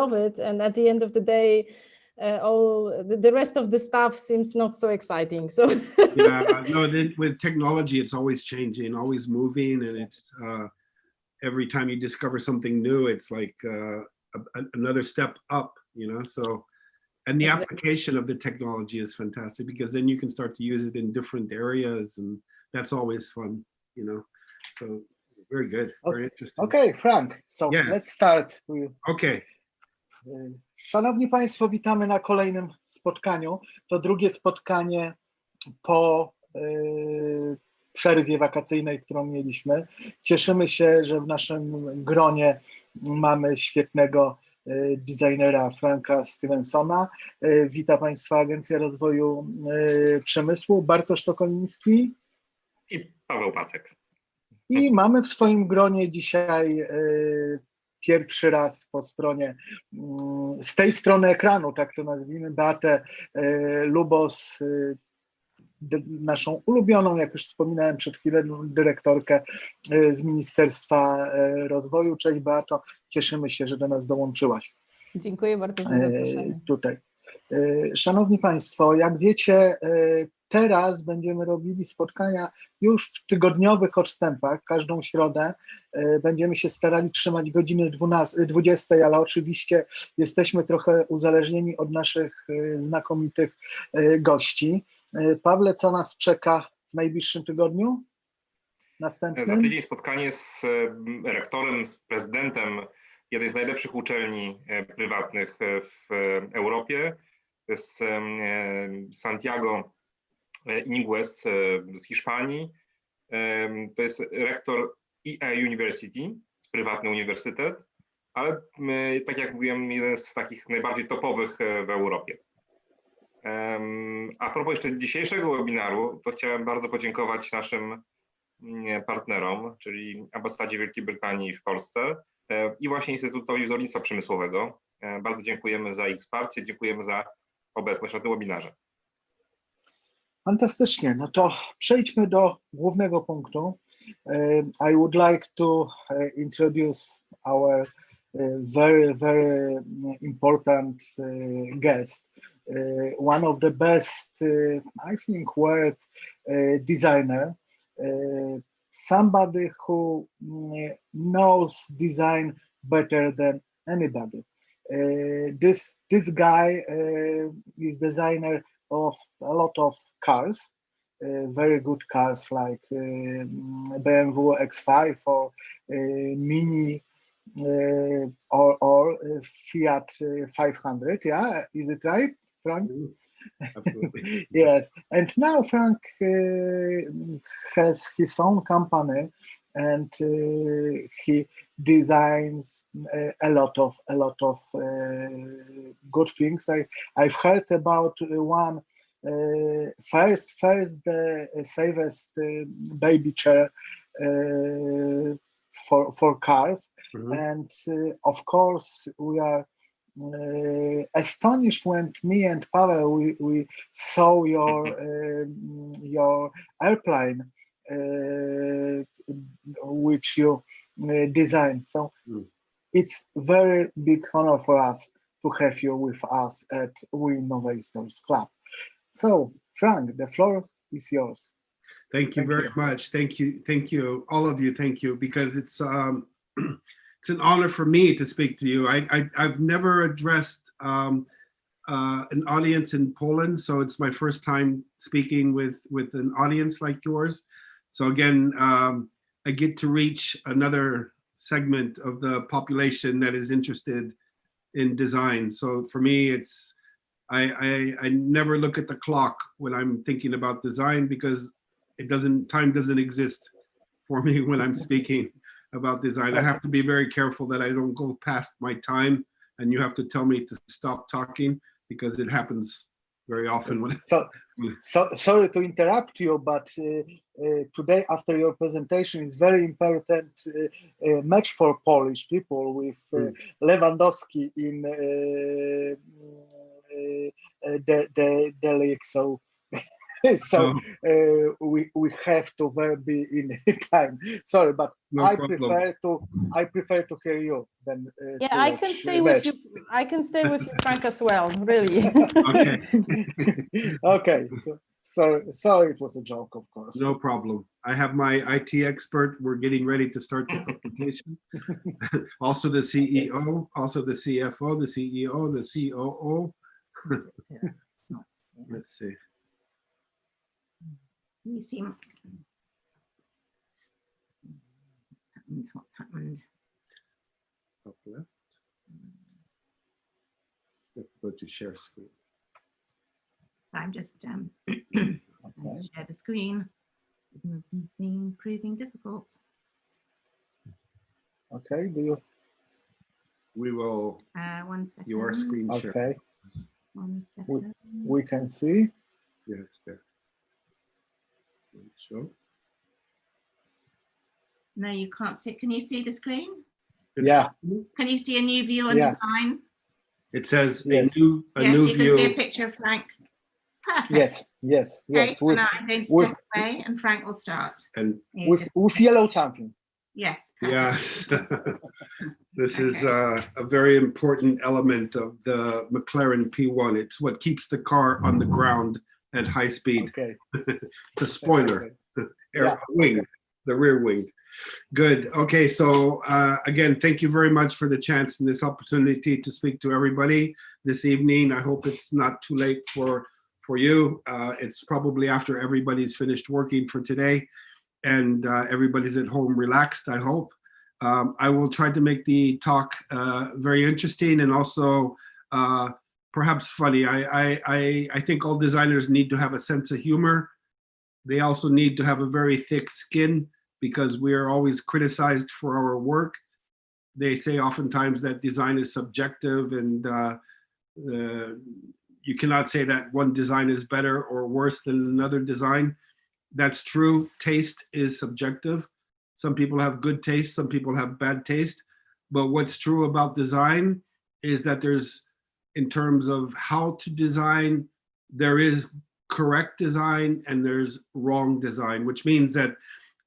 love it, and at the end of the day, the rest of the stuff seems not so exciting. So yeah, no, with technology, it's always changing, always moving, and it's every time you discover something new, it's like another step up, you know. So, and the application of the technology is fantastic, because then you can start to use it in different areas, and that's always fun, you know. So very good, very interesting. Okay, Frank, so yes. Let's start. Okay. Szanowni Państwo, witamy na kolejnym spotkaniu. To drugie spotkanie po przerwie wakacyjnej, którą mieliśmy. Cieszymy się, że w naszym gronie mamy świetnego designera Franka Stephensona. Witam Państwa Agencja Rozwoju Przemysłu, Bartosz Tokoliński i Paweł Pacek. I mamy w swoim gronie dzisiaj pierwszy raz po stronie, z tej strony ekranu, tak to nazwijmy, Beatę Lubos, naszą ulubioną, jak już wspominałem przed chwilą, dyrektorkę z Ministerstwa Rozwoju. Cześć Beato, cieszymy się, że do nas dołączyłaś. Dziękuję bardzo za zaproszenie. Tutaj. Szanowni Państwo, jak wiecie, teraz będziemy robili spotkania już w tygodniowych odstępach, każdą środę. Będziemy się starali trzymać godziny 20, ale oczywiście jesteśmy trochę uzależnieni od naszych znakomitych gości. Pawle, co nas czeka w najbliższym tygodniu? Następnym? Za tydzień spotkanie z rektorem, z prezydentem jednej z najlepszych uczelni prywatnych w Europie, z Santiago Iniguez z Hiszpanii. To jest rektor EA University, prywatny uniwersytet, ale tak jak mówiłem, jeden z takich najbardziej topowych w Europie. A propos jeszcze dzisiejszego webinaru, to chciałem bardzo podziękować naszym partnerom, czyli Ambasadzie Wielkiej Brytanii w Polsce i właśnie Instytutowi Wzornictwa Przemysłowego. Bardzo dziękujemy za ich wsparcie, dziękujemy za obecność na tym webinarze. Fantastycznie, no to przejdźmy do głównego punktu. I would like to introduce our very important guest, one of the best, I think, world designer, somebody who knows design better than anybody. This guy is designer of a lot of cars, very good cars like BMW X5 or Mini or Fiat 500. Yeah, is it right, Frank? Absolutely. Yes, and now Frank has his own company, and he designs a lot of good things. I've heard about one first the safest baby chair for cars, and of course we are astonished when me and Paweł we saw your airplane which you designed. So it's very big honor for us to have you with us at WeInnovators Club. So Frank, the floor is yours. Thank you very much. Thank you, all of you. Thank you, because it's it's an honor for me to speak to you. I've never addressed an audience in Poland, so it's my first time speaking with an audience like yours. So again, I get to reach another segment of the population that is interested in design. So for me, it's I never look at the clock when I'm thinking about design, because time doesn't exist for me when I'm speaking about design. I have to be very careful that I don't go past my time, and you have to tell me to stop talking, because it happens very often. So sorry to interrupt you, but today after your presentation is very important match for Polish people with Lewandowski in the league. So So we have to be in time. Sorry, but No I problem. prefer to hear you than Yeah, to I can watch stay with Reg. you. I can stay with you, Frank, as well. Really. Okay. Okay. So it was a joke, of course. No problem. I have my IT expert. We're getting ready to start the presentation. Also the CEO, also the CFO, the CEO, the COO. Let's see. You see what's happened. Up left. Let's go to share screen. I'm just Okay. share the screen. It's been proving difficult. Okay. Do you? We will. 1 second. Your screen share. Okay. 1 second. We can see. Yeah, it's there. Show. No, you can't see. Can you see the screen? Yeah. Can you see a new view on Yeah. design? It says Yes. a new Yes, you can view. see a picture of Frank. Perfect. Yes. Okay, so With now I'm going to with- step away and Frank will start. And You with just- yellow something. yes. Perfect. yes, this is a very important element of the McLaren P1. It's what keeps the car on the ground at high speed. Okay. The spoiler, Yeah. wing, the rear wing. Good. Okay, so again, thank you very much for the chance and this opportunity to speak to everybody this evening. I hope it's not too late for you. It's probably after everybody's finished working for today and everybody's at home relaxed, I hope. I will try to make the talk very interesting and also perhaps funny. I think all designers need to have a sense of humor. They also need to have a very thick skin because we are always criticized for our work. They say oftentimes that design is subjective and you cannot say that one design is better or worse than another design. That's true. Taste is subjective. Some people have good taste, some people have bad taste. But what's true about design is that there's, in terms of how to design, there is correct design and there's wrong design, which means that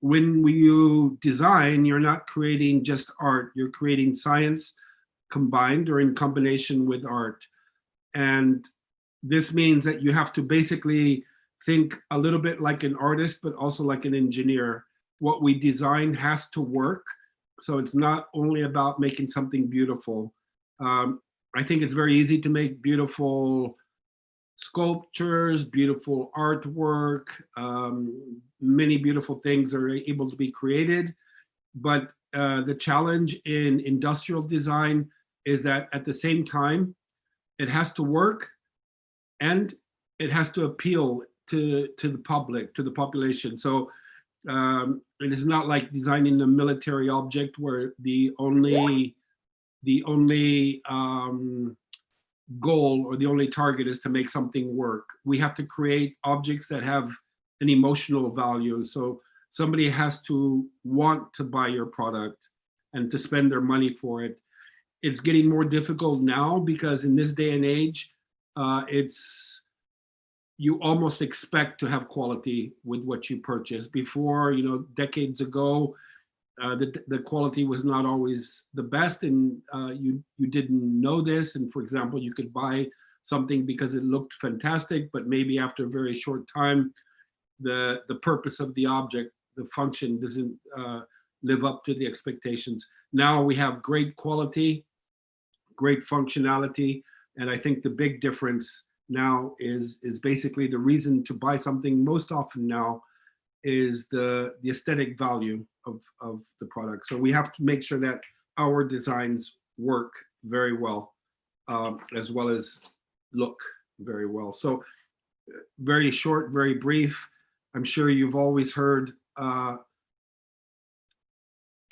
when you design, you're not creating just art, you're creating science combined or in combination with art. And this means that you have to basically think a little bit like an artist, but also like an engineer. What we design has to work. So it's not only about making something beautiful. I think it's very easy to make beautiful sculptures, beautiful artwork, many beautiful things are able to be created. But the challenge in industrial design is that at the same time, it has to work and it has to appeal to the public, to the population. So it is not like designing a military object where the only goal or the only target is to make something work. We have to create objects that have an emotional value. So somebody has to want to buy your product and to spend their money for it. It's getting more difficult now because in this day and age, you almost expect to have quality with what you purchase. Before, decades ago, the quality was not always the best, and you didn't know this. And for example, you could buy something because it looked fantastic, but maybe after a very short time, the purpose of the object, the function, doesn't live up to the expectations. Now we have great quality, great functionality, and I think the big difference now is basically the reason to buy something most often now is the aesthetic value of the product. So we have to make sure that our designs work very well, as well as look very well. So very short, very brief. I'm sure you've always heard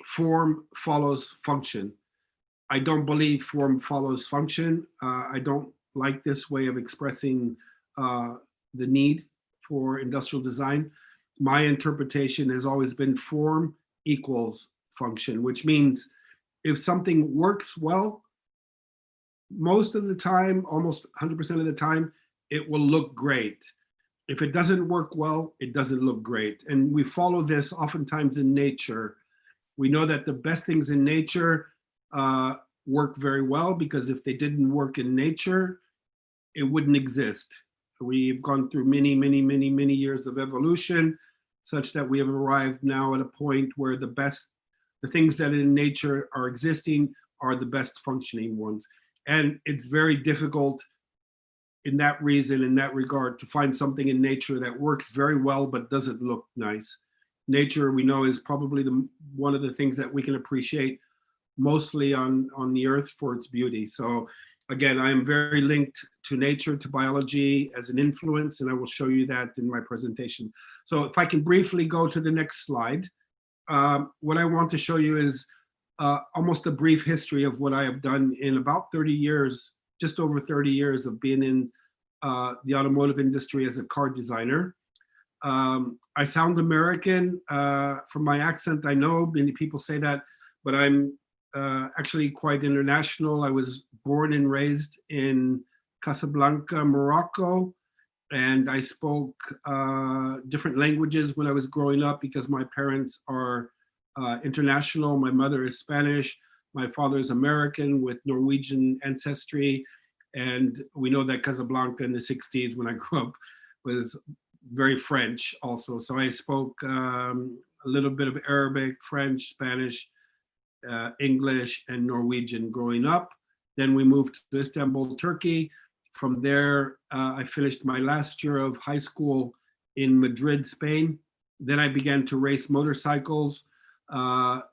form follows function. I don't believe form follows function. I don't like this way of expressing the need for industrial design. My interpretation has always been form equals function, which means if something works well, most of the time, almost 100% of the time, it will look great. if it doesn't work well, it doesn't look great. And we follow this oftentimes in nature. We know that the best things in nature work very well, because if they didn't work in nature, it wouldn't exist. We've gone through many, many, many, many years of evolution, such that we have arrived now at a point where the things that in nature are existing are the best functioning ones. And it's very difficult in that regard, to find something in nature that works very well but doesn't look nice. Nature, we know, is probably one of the things that we can appreciate mostly on the earth for its beauty. So again, I am very linked to nature, to biology as an influence, and I will show you that in my presentation. So if I can briefly go to the next slide, what I want to show you is almost a brief history of what I have done in about 30 years, just over 30 years of being in the automotive industry as a car designer. I sound American from my accent. I know many people say that, but I'm actually quite international. I was born and raised in Casablanca, Morocco, and I spoke different languages when I was growing up because my parents are international. My mother is Spanish. My father is American with Norwegian ancestry. And we know that Casablanca in the 60s when I grew up was very French also. So I spoke a little bit of Arabic, French, Spanish, English, and Norwegian growing up. Then we moved to Istanbul, Turkey. From there, I finished my last year of high school in Madrid, Spain. Then I began to race motorcycles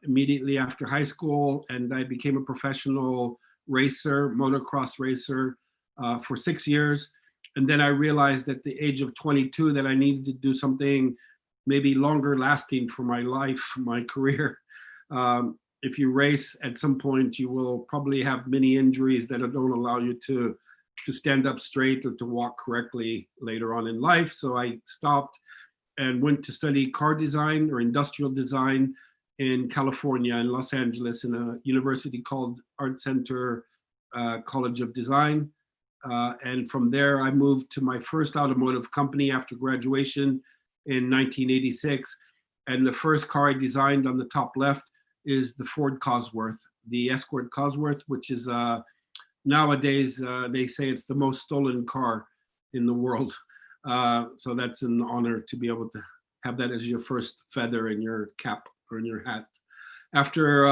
immediately after high school, and I became a professional racer, motocross racer for 6 years. And then I realized at the age of 22 that I needed to do something maybe longer lasting for my life, my career. If you race, at some point, you will probably have many injuries that don't allow you to stand up straight or to walk correctly later on in life. So I stopped and went to study car design or industrial design in California, in Los Angeles, in a university called Art Center College of Design. And from there, I moved to my first automotive company after graduation in 1986. And the first car I designed on the top left is the Ford Cosworth, the Escort Cosworth, which is nowadays, they say it's the most stolen car in the world. So that's an honor to be able to have that as your first feather in your cap or in your hat. After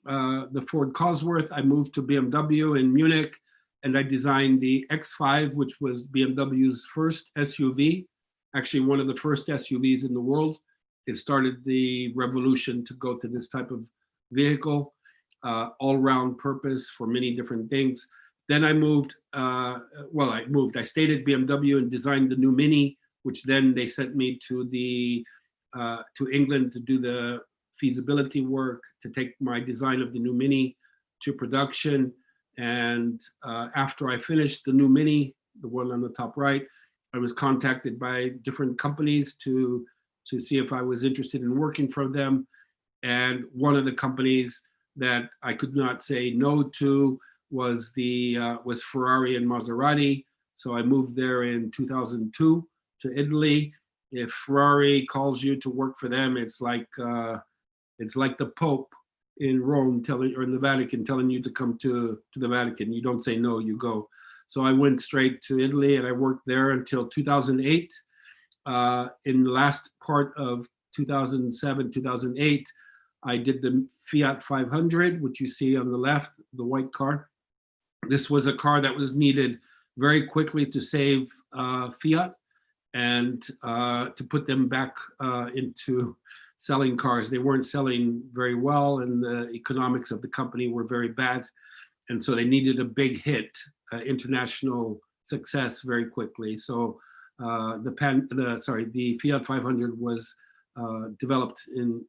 the Ford Cosworth, I moved to BMW in Munich, and I designed the X5, which was BMW's first SUV, actually one of the first SUVs in the world. It started the revolution to go to this type of vehicle, all-round purpose for many different things. Then I moved, I stayed at BMW and designed the new Mini, which then they sent me to England to do the feasibility work, to take my design of the new Mini to production. And after I finished the new Mini, the one on the top right, I was contacted by different companies to see if I was interested in working for them. And one of the companies that I could not say no to was Ferrari and Maserati. So I moved there in 2002 to Italy. If Ferrari calls you to work for them, it's like the Pope in Rome or in the Vatican telling you to come to the Vatican. You don't say no, you go. So I went straight to Italy and I worked there until 2008. In the last part of 2007, 2008, I did the Fiat 500, which you see on the left, the white car. This was a car that was needed very quickly to save Fiat and to put them back into selling cars. They weren't selling very well, and the economics of the company were very bad. And so they needed a big hit, international success very quickly. So the Fiat 500 was developed in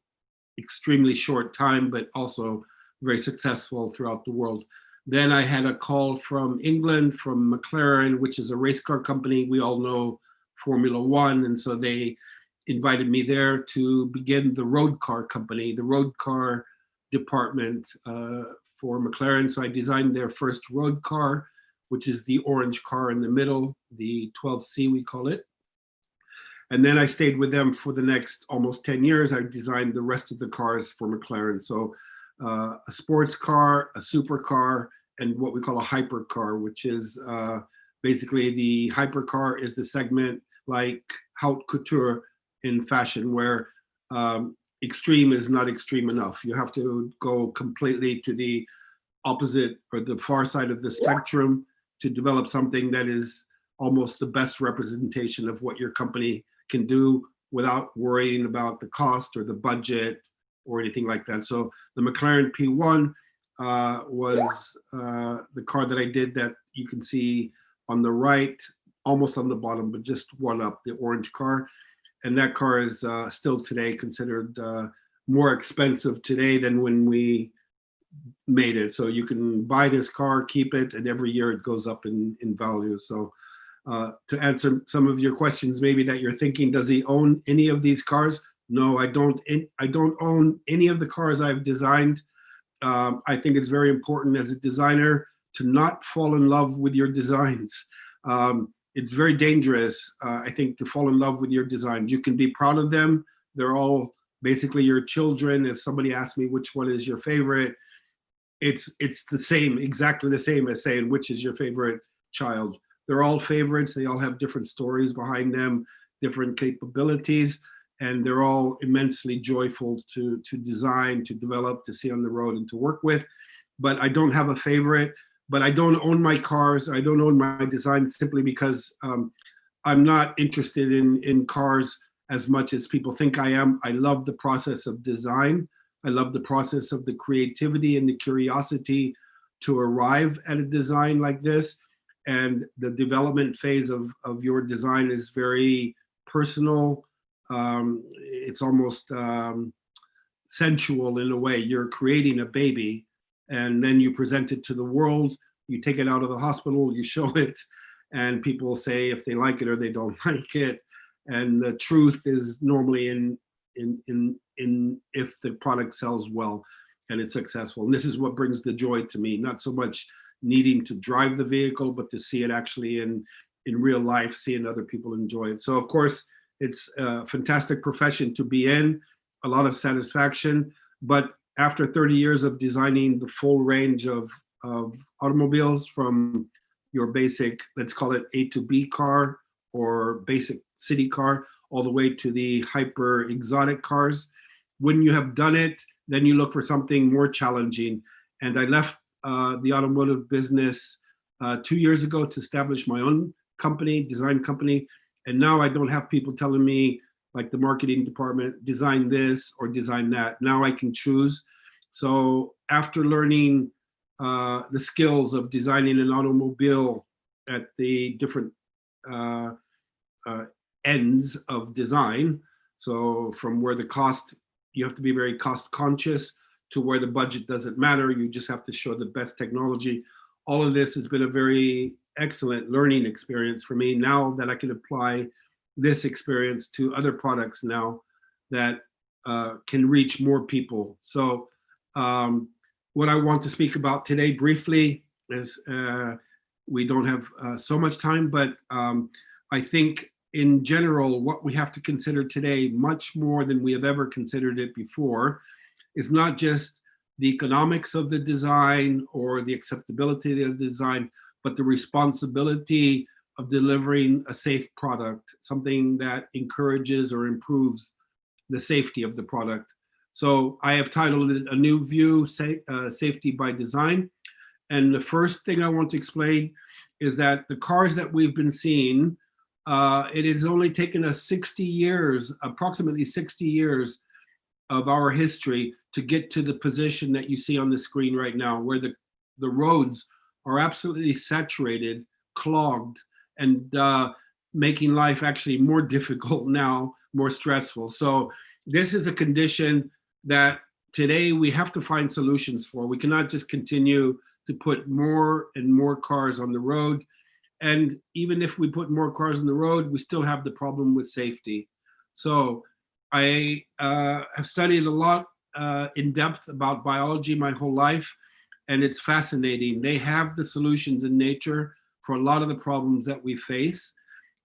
extremely short time, but also very successful throughout the world. Then I had a call from England, from McLaren, which is a race car company. We all know Formula One. And so they invited me there to begin the road car company, the road car department for McLaren. So I designed their first road car, which is the orange car in the middle, the 12C we call it. And then I stayed with them for the next almost 10 years. I designed the rest of the cars for McLaren. So a sports car, a supercar, and what we call a hypercar, which is basically the hypercar is the segment like haute couture in fashion, where extreme is not extreme enough. You have to go completely to the opposite or the far side of the spectrum to develop something that is almost the best representation of what your company can do without worrying about the cost or the budget or anything like that. So the McLaren P1 was the car that I did that you can see on the right, almost on the bottom, but just one up, the orange car. And that car is still today considered more expensive today than when we made it. So you can buy this car, keep it, and every year it goes up in value. So to answer some of your questions, maybe that you're thinking, does he own any of these cars? No, I don't own any of the cars I've designed. I think it's very important as a designer to not fall in love with your designs. It's very dangerous, I think, to fall in love with your designs. You can be proud of them. They're all basically your children. If somebody asks me which one is your favorite, it's the same, exactly the same as saying which is your favorite child. They're all favorites. They all have different stories behind them, different capabilities, and they're all immensely joyful to design, to develop, to see on the road, and to work with. But I don't have a favorite. But I don't own my cars. I don't own my design simply because I'm not interested in cars as much as people think I am. I love the process of design. I love the process of the creativity and the curiosity to arrive at a design like this. And the development phase of your design is very personal. It's almost sensual in a way. You're creating a baby, and then you present it to the world. You take it out of the hospital, you show it, and people say if they like it or they don't like it. And the truth is normally in if the product sells well and it's successful. And this is what brings the joy to me, not so much needing to drive the vehicle, but to see it actually in real life, seeing other people enjoy it. So of course, it's a fantastic profession to be in, a lot of satisfaction, but after 30 years of designing the full range of automobiles, from your basic, let's call it A to B car or basic city car, all the way to the hyper exotic cars, when you have done it, then you look for something more challenging. And I left the automotive business 2 years ago to establish my own company, design company. And now I don't have people telling me, like the marketing department, design this or design that. Now I can choose. So after learning the skills of designing an automobile at the different ends of design, so from where the cost, you have to be very cost conscious, to where the budget doesn't matter, you just have to show the best technology. All of this has been a very excellent learning experience for me, now that I can apply this experience to other products now that can reach more people. So what I want to speak about today briefly is, we don't have so much time, but I think in general, what we have to consider today, much more than we have ever considered it before, is not just the economics of the design or the acceptability of the design, but the responsibility of delivering a safe product, something that encourages or improves the safety of the product. So I have titled it A New View, Safety by Design. And the first thing I want to explain is that the cars that we've been seeing, it has only taken us 60 years, approximately 60 years of our history to get to the position that you see on the screen right now, where the roads are absolutely saturated, clogged, and making life actually more difficult now, more stressful. So this is a condition that today we have to find solutions for. We cannot just continue to put more and more cars on the road. And even if we put more cars on the road, we still have the problem with safety. So I have studied a lot in depth about biology my whole life, and it's fascinating. They have the solutions in nature for a lot of the problems that we face.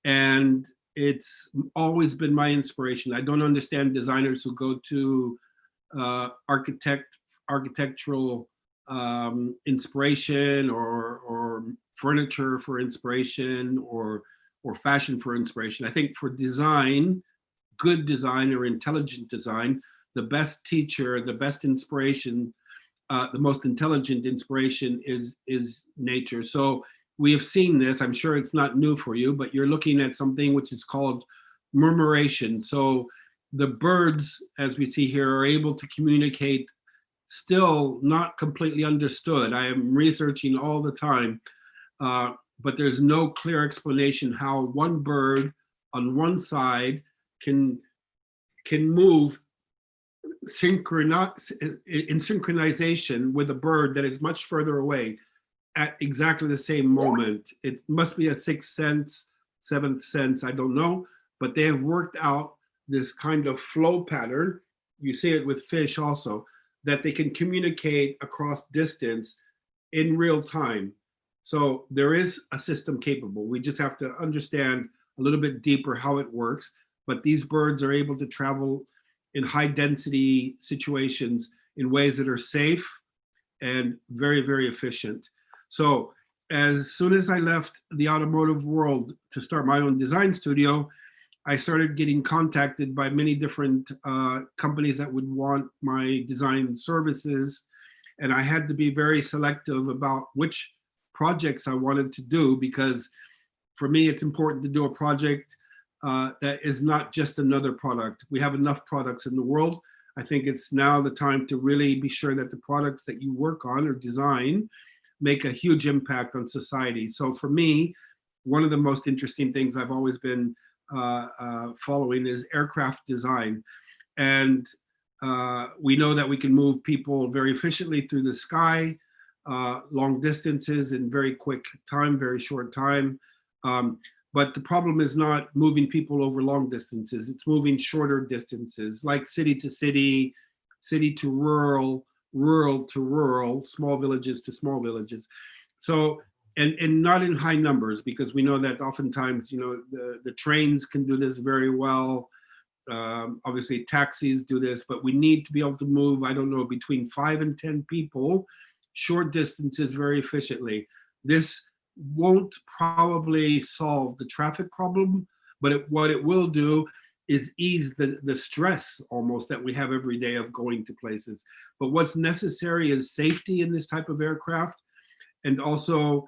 And it's always been my inspiration. I don't understand designers who go to architectural inspiration or furniture for inspiration or fashion for inspiration. I think for design, good design or intelligent design, the best teacher, the best inspiration, the most intelligent inspiration is nature. So we have seen this. I'm sure it's not new for you, but you're looking at something which is called murmuration. So the birds, as we see here, are able to communicate, still not completely understood. I am researching all the time, but there's no clear explanation how one bird on one side can move in synchronization with a bird that is much further away at exactly the same moment. It must be a sixth sense, seventh sense, I don't know, but they have worked out this kind of flow pattern. You see it with fish also, that they can communicate across distance in real time. So there is a system capable. We just have to understand a little bit deeper how it works. But these birds are able to travel in high density situations in ways that are safe and very, very efficient. So as soon as I left the automotive world to start my own design studio, I started getting contacted by many different companies that would want my design services. And I had to be very selective about which projects I wanted to do, because for me, it's important to do a project that is not just another product. We have enough products in the world. I think it's now the time to really be sure that the products that you work on or design make a huge impact on society. So for me, one of the most interesting things I've always been following is aircraft design. And we know that we can move people very efficiently through the sky, long distances in very quick time, very short time. But the problem is not moving people over long distances. It's moving shorter distances, like city to city, city to rural, rural to rural, small villages to small villages. So, and not in high numbers, because we know that oftentimes, you know, the trains can do this very well. Obviously taxis do this, but we need to be able to move, I don't know, between 5 and 10 people, short distances very efficiently. This won't probably solve the traffic problem, but what it will do is ease the stress almost that we have every day of going to places. But what's necessary is safety in this type of aircraft, and also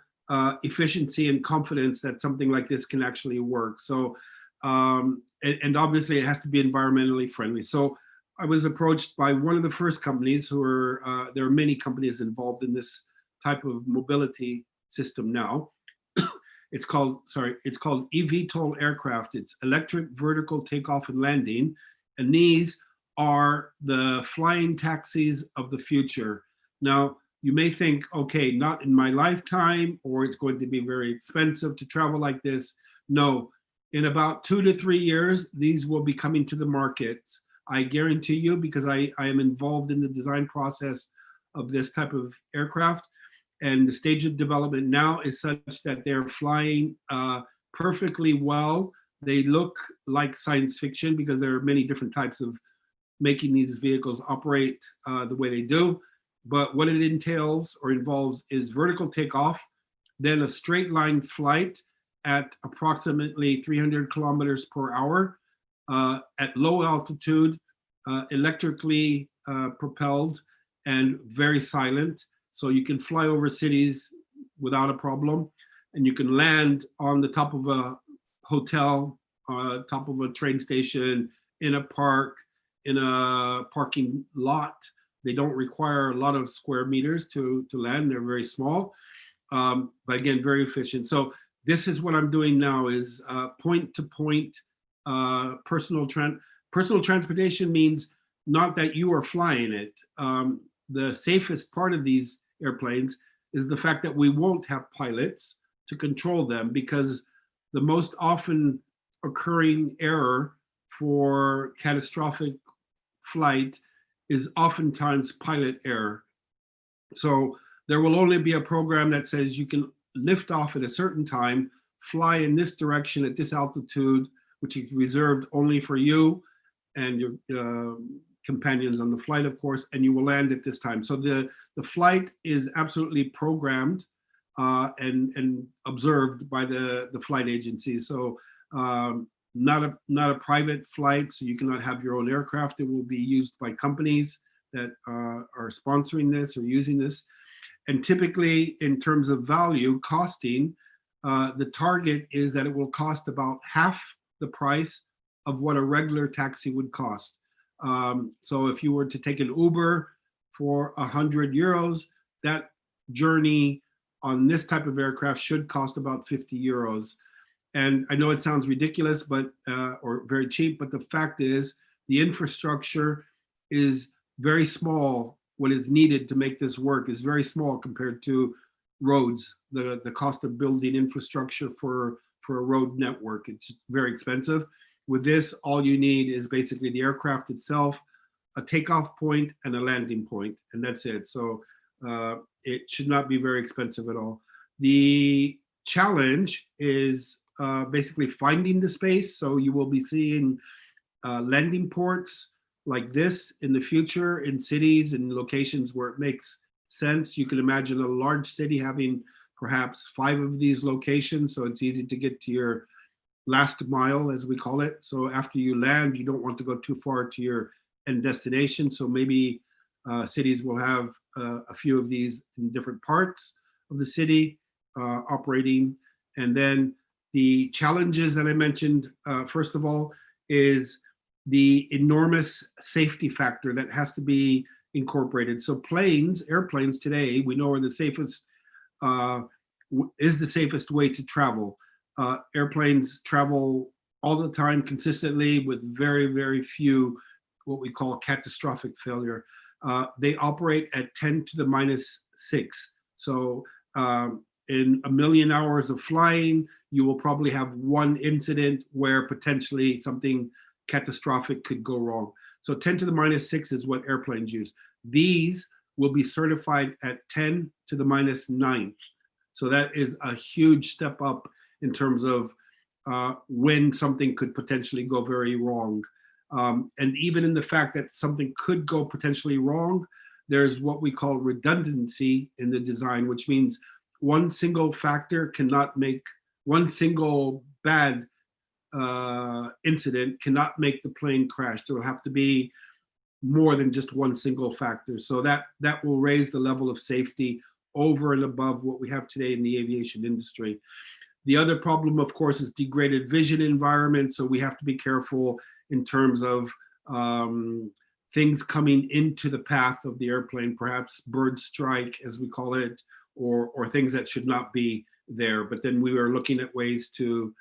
efficiency and confidence that something like this can actually work. So, and obviously it has to be environmentally friendly. So I was approached by one of the first companies who are, there are many companies involved in this type of mobility system now. It's called eVTOL aircraft. It's electric vertical takeoff and landing. And these are the flying taxis of the future. Now, you may think, okay, not in my lifetime, or it's going to be very expensive to travel like this. No, in about 2 to 3 years, these will be coming to the market. I guarantee you, because I am involved in the design process of this type of aircraft. And the stage of development now is such that they're flying perfectly well. They look like science fiction because there are many different types of making these vehicles operate the way they do. But what it entails or involves is vertical takeoff, then a straight line flight at approximately 300 kilometers per hour at low altitude, electrically propelled and very silent. So you can fly over cities without a problem, and you can land on the top of a hotel, top of a train station, in a park, in a parking lot. They don't require a lot of square meters to land. They're very small, but again, very efficient. So this is what I'm doing now, is point-to-point personal transportation. Means not that you are flying it. The safest part of these airplanes is the fact that we won't have pilots to control them, because the most often occurring error for catastrophic flight is oftentimes pilot error. So there will only be a program that says you can lift off at a certain time, fly in this direction at this altitude which is reserved only for you and your companions on the flight, of course, and you will land at this time. So the flight is absolutely programmed and observed by the flight agency. So not a private flight, so you cannot have your own aircraft. It will be used by companies that are sponsoring this or using this. And typically, in terms of value, costing, the target is that it will cost about half the price of what a regular taxi would cost. So if you were to take an Uber for 100 euros, that journey on this type of aircraft should cost about 50 euros. And I know it sounds ridiculous, but or very cheap, but the fact is the infrastructure is very small. What is needed to make this work is very small compared to roads. The cost of building infrastructure for a road network, it's very expensive. With this, all you need is basically the aircraft itself, a takeoff point and a landing point, and that's it. So it should not be very expensive at all. The challenge is basically finding the space. So you will be seeing landing ports like this in the future in cities and locations where it makes sense. You can imagine a large city having perhaps 5 of these locations, so it's easy to get to your last mile, as we call it. So after you land, you don't want to go too far to your end destination. So maybe cities will have a few of these in different parts of the city operating. And then the challenges that I mentioned, first of all, is the enormous safety factor that has to be incorporated. So airplanes today, we know are the safest, is the safest way to travel. Airplanes travel all the time consistently with very, very few what we call catastrophic failure. They operate at 10 to the minus 6. So in 1 million hours of flying, you will probably have one incident where potentially something catastrophic could go wrong. So 10 to the minus 6 is what airplanes use. These will be certified at 10 to the minus 9. So that is a huge step up in terms of when something could potentially go very wrong. And even in the fact that something could go potentially wrong, there's what we call redundancy in the design, which means one single factor cannot make, one single bad incident cannot make the plane crash. There will have to be more than just one single factor. So that will raise the level of safety over and above what we have today in the aviation industry. The other problem, of course, is degraded vision environment. So we have to be careful in terms of things coming into the path of the airplane, perhaps bird strike, as we call it, or things that should not be there. But then we are looking at ways to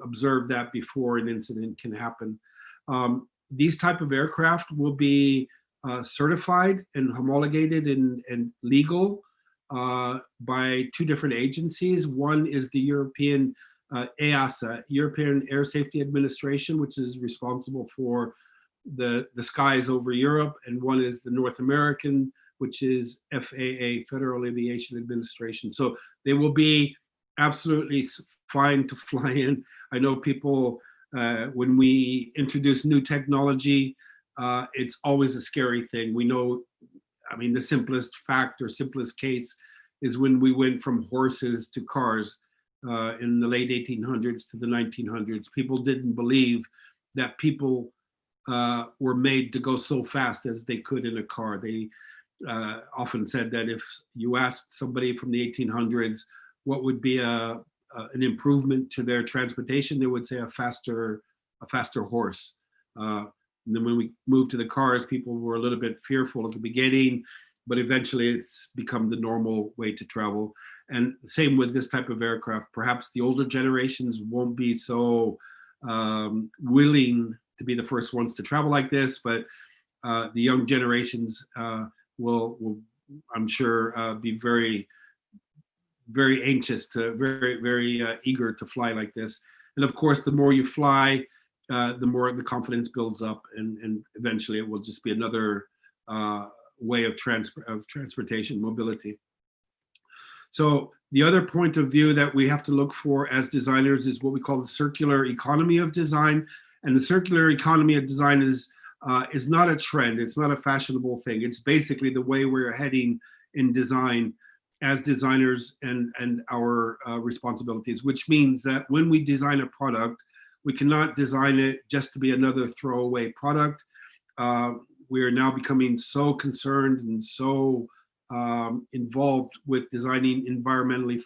observe that before an incident can happen. These type of aircraft will be certified and homologated and legal by 2 different agencies. One is the European EASA, European Air Safety Administration, which is responsible for the skies over Europe, and one is the North American, which is FAA, Federal Aviation Administration. So they will be absolutely fine to fly in. I know people, when we introduce new technology, it's always a scary thing. We know, I mean, the simplest fact or simplest case is when we went from horses to cars in the late 1800s to the 1900s. People didn't believe that people were made to go so fast as they could in a car. They often said that if you asked somebody from the 1800s what would be an improvement to their transportation, they would say a faster horse. And then when we moved to the cars, people were a little bit fearful at the beginning, but eventually it's become the normal way to travel. And same with this type of aircraft. Perhaps the older generations won't be so willing to be the first ones to travel like this, but the young generations will, I'm sure, be very, very anxious to, very eager to fly like this. And of course, the more you fly, the more the confidence builds up, and eventually it will just be another way of transportation, mobility. So the other point of view that we have to look for as designers is what we call the circular economy of design. And the circular economy of design is not a trend. It's not a fashionable thing. It's basically the way we're heading in design as designers and our responsibilities, which means that when we design a product, we cannot design it just to be another throwaway product. We are now becoming so concerned and so involved with designing environmentally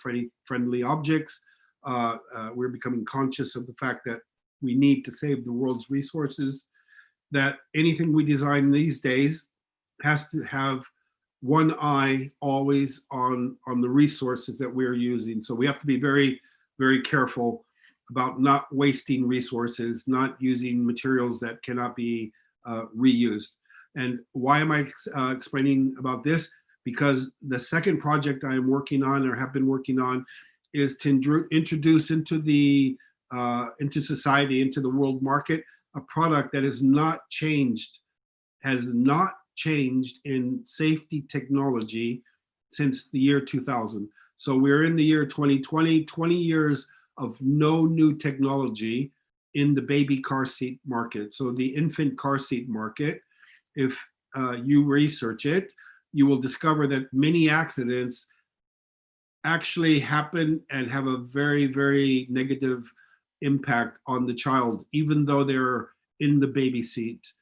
friendly objects. We're becoming conscious of the fact that we need to save the world's resources, that anything we design these days has to have one eye always on the resources that we're using. So we have to be very, very careful about not wasting resources, not using materials that cannot be reused. And why am I explaining about this? Because the second project I am working on, or have been working on, is to introduce into society, into the world market, a product that has not changed in safety technology since the year 2000. So we're in the year 2020, 20 years of no new technology in the baby car seat market. So the infant car seat market, if you research it, you will discover that many accidents actually happen and have a very, very negative impact on the child, even though they're in the baby seat.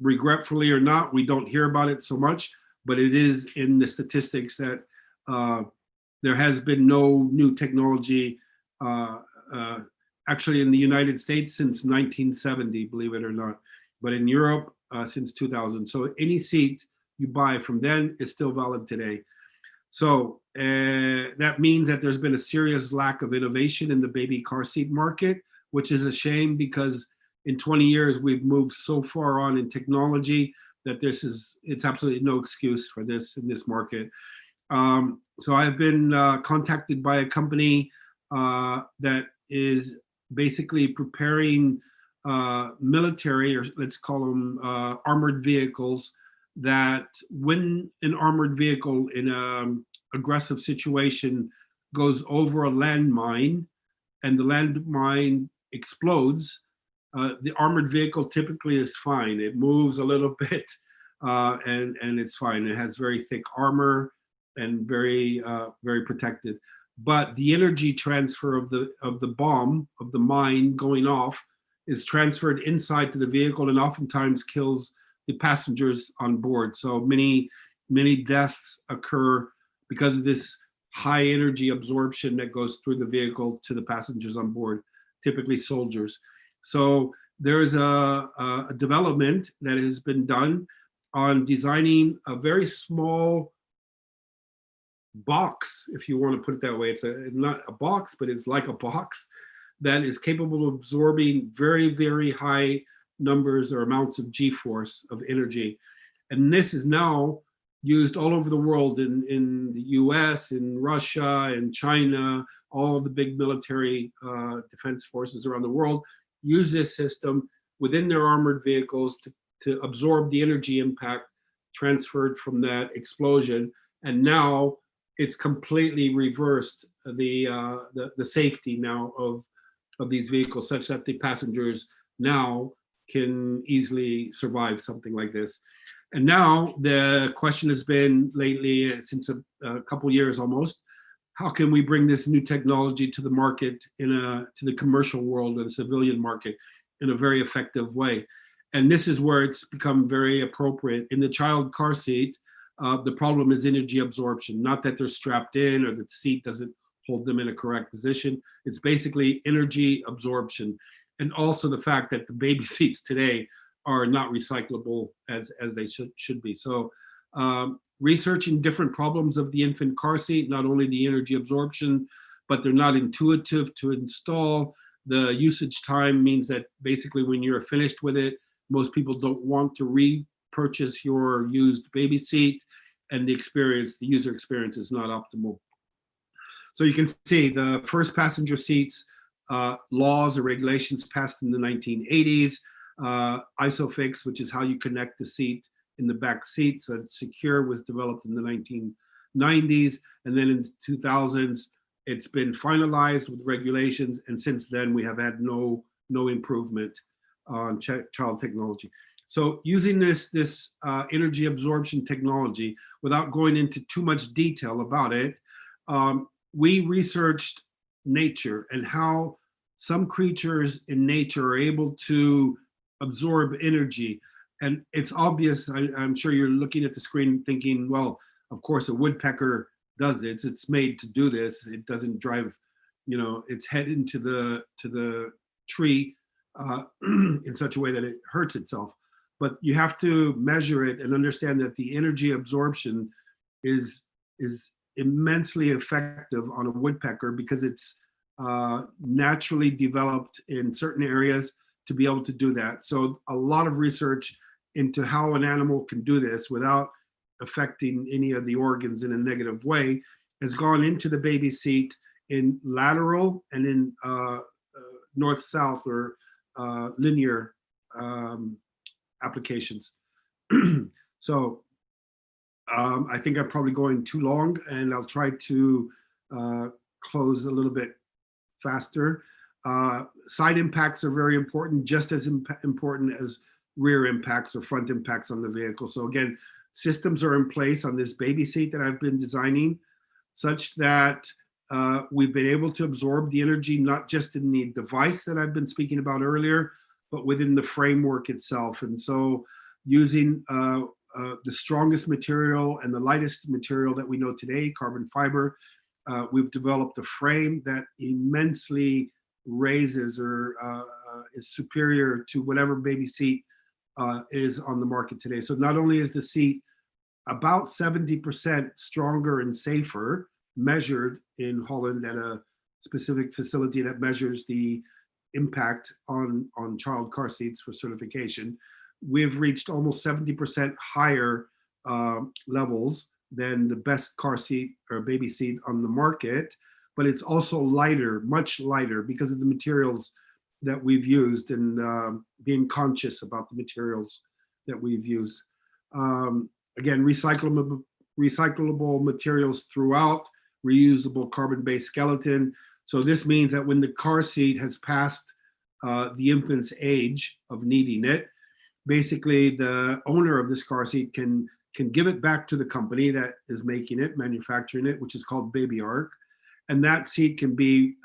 Regretfully or not, we don't hear about it so much, but it is in the statistics that there has been no new technology actually in the United States since 1970, believe it or not, but in Europe since 2000. So any seat you buy from then is still valid today. So that means that there's been a serious lack of innovation in the baby car seat market, which is a shame, because in 20 years we've moved so far on in technology that it's absolutely no excuse for this in this market. So I've been contacted by a company that is basically preparing military, or let's call them armored vehicles, that when an armored vehicle in an aggressive situation goes over a landmine and the landmine explodes, the armored vehicle typically is fine. It moves a little bit and it's fine. It has very thick armor and very protected. But the energy transfer of the bomb, of the mine going off, is transferred inside to the vehicle and oftentimes kills the passengers on board. So many deaths occur because of this high energy absorption that goes through the vehicle to the passengers on board, typically soldiers. So there is a development that has been done on designing a very small box, if you want to put it that way. It's not a box, but it's like a box that is capable of absorbing very, very high numbers or amounts of G-force, of energy. And this is now used all over the world, in the US, in Russia, in China. All of the big military defense forces around the world use this system within their armored vehicles to absorb the energy impact transferred from that explosion. And now it's completely reversed the safety now of these vehicles, such that the passengers now can easily survive something like this. And now the question has been lately, since a couple years almost, how can we bring this new technology to the market, to the commercial world or the civilian market, in a very effective way? And this is where it's become very appropriate. In the child car seat, the problem is energy absorption, not that they're strapped in or that the seat doesn't hold them in a correct position. It's basically energy absorption. And also the fact that the baby seats today are not recyclable as they should be. So researching different problems of the infant car seat, not only the energy absorption, but they're not intuitive to install. The usage time means that basically when you're finished with it, most people don't want to repurchase your used baby seat, and the user experience is not optimal. So you can see the first passenger seats laws or regulations passed in the 1980s. ISOFIX, which is how you connect the seat in the back seat so it's secure, was developed in the 90s, and then in the 2000s, it's been finalized with regulations, and since then we have had no improvement on child technology. So using this energy absorption technology, without going into too much detail about it, we researched nature and how some creatures in nature are able to absorb energy. And it's obvious, I'm sure you're looking at the screen thinking, well, of course a woodpecker does this. It's made to do this. It doesn't drive, its head into the tree in such a way that it hurts itself. But you have to measure it and understand that the energy absorption is immensely effective on a woodpecker because it's naturally developed in certain areas to be able to do that. So a lot of research into how an animal can do this without affecting any of the organs in a negative way has gone into the baby seat in lateral and in north-south or linear applications. So I think I'm probably going too long, and I'll try to close a little bit faster. Side impacts are very important, just as important as rear impacts or front impacts on the vehicle. So again, systems are in place on this baby seat that I've been designing such that we've been able to absorb the energy, not just in the device that I've been speaking about earlier, but within the framework itself. And so using the strongest material and the lightest material that we know today, carbon fiber, we've developed a frame that immensely raises or is superior to whatever baby seat is on the market today. So not only is the seat about 70% stronger and safer, measured in Holland at a specific facility that measures the impact on child car seats for certification, we've reached almost 70% higher levels than the best car seat or baby seat on the market, but it's also lighter, much lighter, because of the materials that we've used and being conscious about the materials that we've used. Again, recyclable materials throughout, reusable carbon-based skeleton. So this means that when the car seat has passed the infant's age of needing it, basically the owner of this car seat can give it back to the company that is making it, manufacturing it, which is called Baby Arc. And that seat can be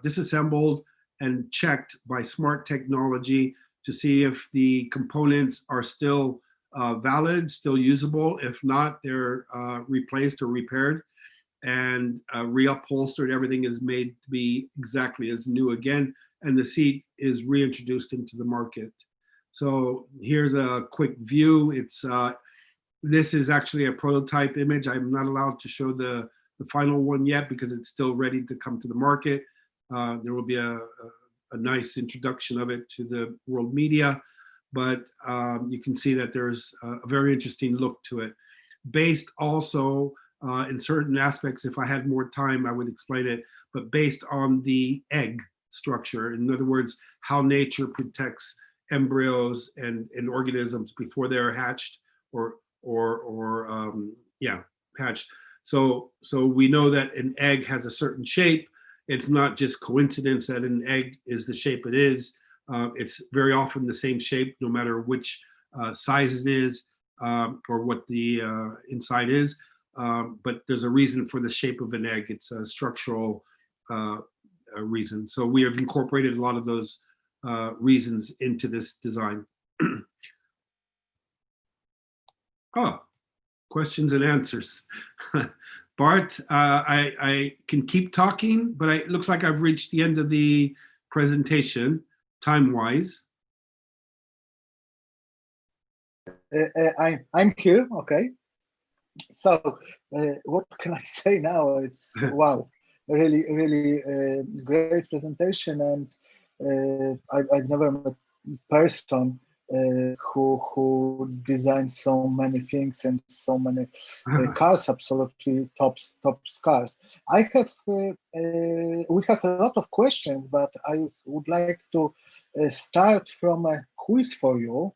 disassembled and checked by smart technology to see if the components are still valid, still usable. If not, they're replaced or repaired and reupholstered. Everything is made to be exactly as new again, and the seat is reintroduced into the market. So here's a quick view. This is actually a prototype image. I'm not allowed to show the final one yet because it's still ready to come to the market. There will be a nice introduction of it to the world media, but you can see that there's a very interesting look to it. Based also in certain aspects, if I had more time, I would explain it, but based on the egg structure. In other words, how nature protects embryos and organisms before they're hatched or hatched. So we know that an egg has a certain shape. It's not just coincidence that an egg is the shape it is. It's very often the same shape, no matter which size it is or what the inside is. But there's a reason for the shape of an egg. It's a structural reason. So we have incorporated a lot of those reasons into this design. Questions and answers. Bart, I can keep talking, but it looks like I've reached the end of the presentation, time-wise. I'm here, okay. So what can I say now? It's wow, really great presentation, and I've never met a person who designed so many things and so many cars, absolutely top cars. I have we have a lot of questions, but I would like to start from a quiz for you.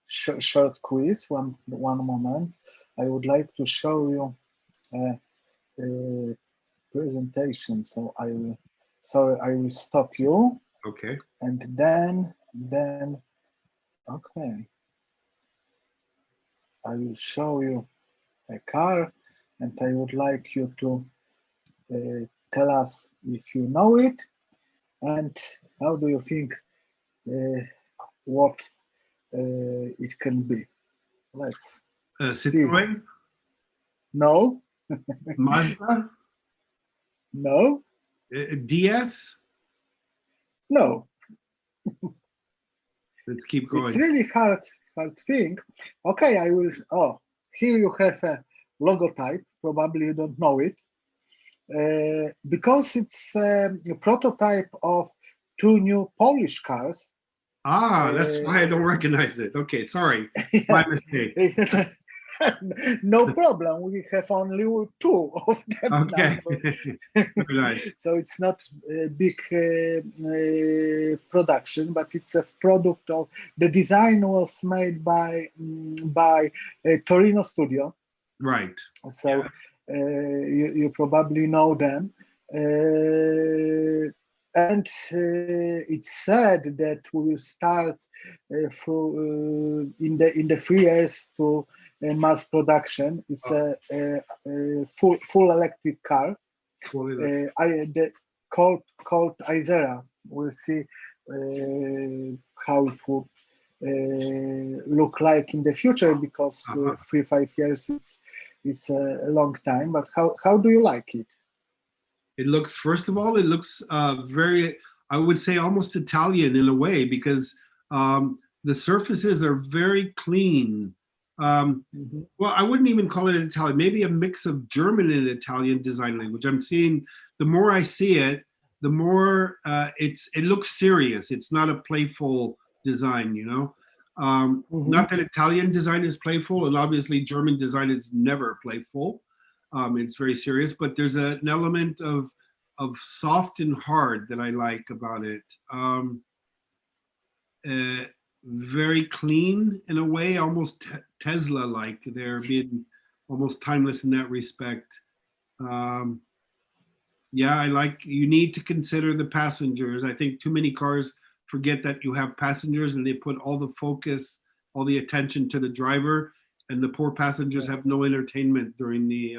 Short quiz. One moment. I would like to show you a presentation. So I will stop you. Okay. And then, okay. I will show you a car, and I would like you to tell us if you know it, and how do you think what it can be. Let's see. Citroën? No, Mazda? no, DS? no. Let's keep going. It's really hard thing. Okay, I will. Oh, here you have a logotype. Probably you don't know it. Because it's a prototype of 2 new Polish cars. Ah, that's why I don't recognize it. Okay, sorry. My mistake. No problem. We have only 2 of them Okay. now. So, Very nice. so it's not a big production, but it's a product of the design was made by Torino Studio. Right. So you probably know them. And it's said that we will start in the 3 years to mass production. It's a full electric car. Called Isera. We'll see how it will look like in the future, because 3-5 years it's a long time. But how do you like it? It looks, first of all, it looks very, I would say almost Italian in a way, because the surfaces are very clean. Well, I wouldn't even call it Italian, maybe a mix of German and Italian design language. I'm seeing, the more I see it, the more it looks serious. It's not a playful design, you know? Not that Italian design is playful, and obviously German design is never playful. It's very serious, but there's an element of soft and hard that I like about it. Very clean in a way, almost Tesla-like. They're being almost timeless in that respect. Yeah, I like, you need to consider the passengers. I think too many cars forget that you have passengers, and they put all the focus, all the attention to the driver, and the poor passengers have no entertainment during the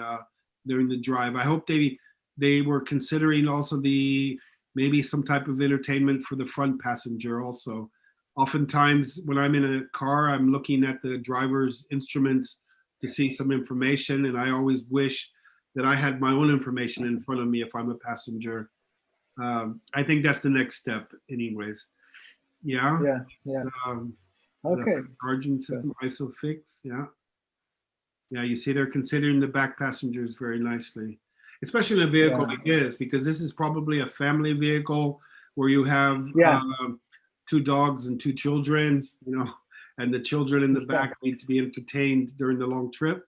drive. I hope they were considering also maybe some type of entertainment for the front passenger also. Oftentimes when I'm in a car, I'm looking at the driver's instruments to see some information, and I always wish that I had my own information in front of me if I'm a passenger. I think that's the next step anyways. Yeah. Okay. Charging system, ISOFIX, yeah. Yeah, you see they're considering the back passengers very nicely, especially in a vehicle like this, because this is probably a family vehicle where you have 2 dogs and 2 children, you know, and the children in the back need to be entertained during the long trip.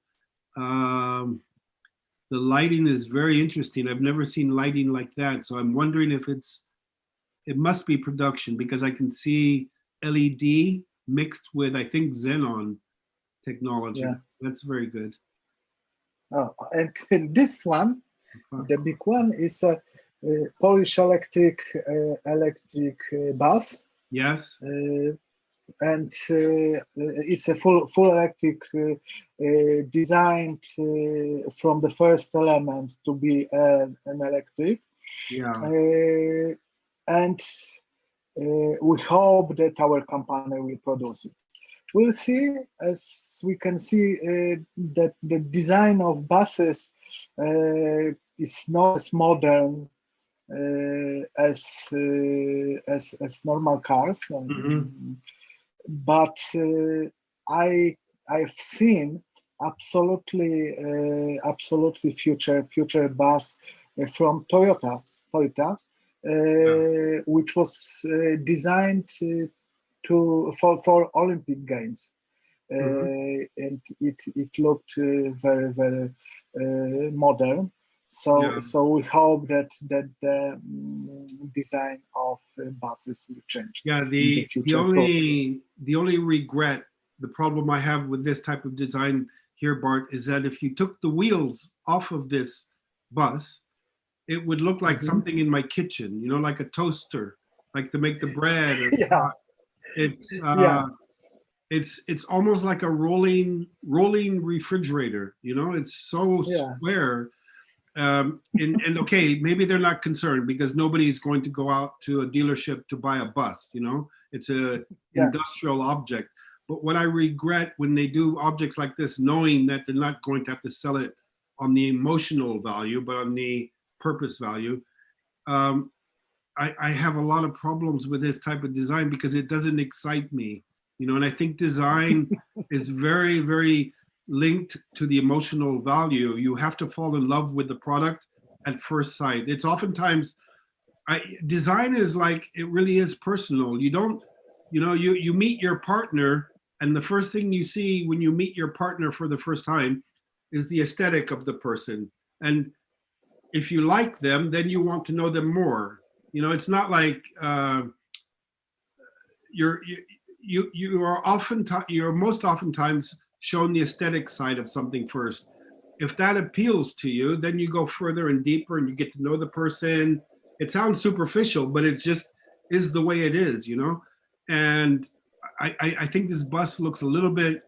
The lighting is very interesting. I've never seen lighting like that. So I'm wondering if it must be production, because I can see LED mixed with, I think, xenon technology. Yeah. That's very good. Oh, and this one, the big one, is a Polish electric bus. Yes. And it's a full electric, designed from the first element to be an electric. Yeah. And we hope that our company will produce it. We'll see, as we can see that the design of buses is not as modern as normal cars. But I've seen absolutely future bus from Toyota, which was designed for Olympic Games, and it looked very modern. So we hope that the design of buses will change. Yeah, the only regret, the problem I have with this type of design here, Bart, is that if you took the wheels off of this bus, it would look like something in my kitchen, you know, like a toaster, like to make the bread. Or, Yeah. It's almost like a rolling refrigerator, you know. It's so square. And okay, maybe they're not concerned because nobody's going to go out to a dealership to buy a bus, you know. It's a industrial object. But what I regret when they do objects like this, knowing that they're not going to have to sell it on the emotional value, but on the purpose value, I have a lot of problems with this type of design because it doesn't excite me, you know. And I think design is very, very linked to the emotional value. You have to fall in love with the product at first sight. It's oftentimes, design is like, it really is personal. You don't, you know, you meet your partner, and the first thing you see when you meet your partner for the first time is the aesthetic of the person. And if you like them, then you want to know them more. You know, it's not like you're most oftentimes shown the aesthetic side of something first. If that appeals to you, then you go further and deeper and you get to know the person. It sounds superficial, but it just is the way it is, you know? And I think this bus looks a little bit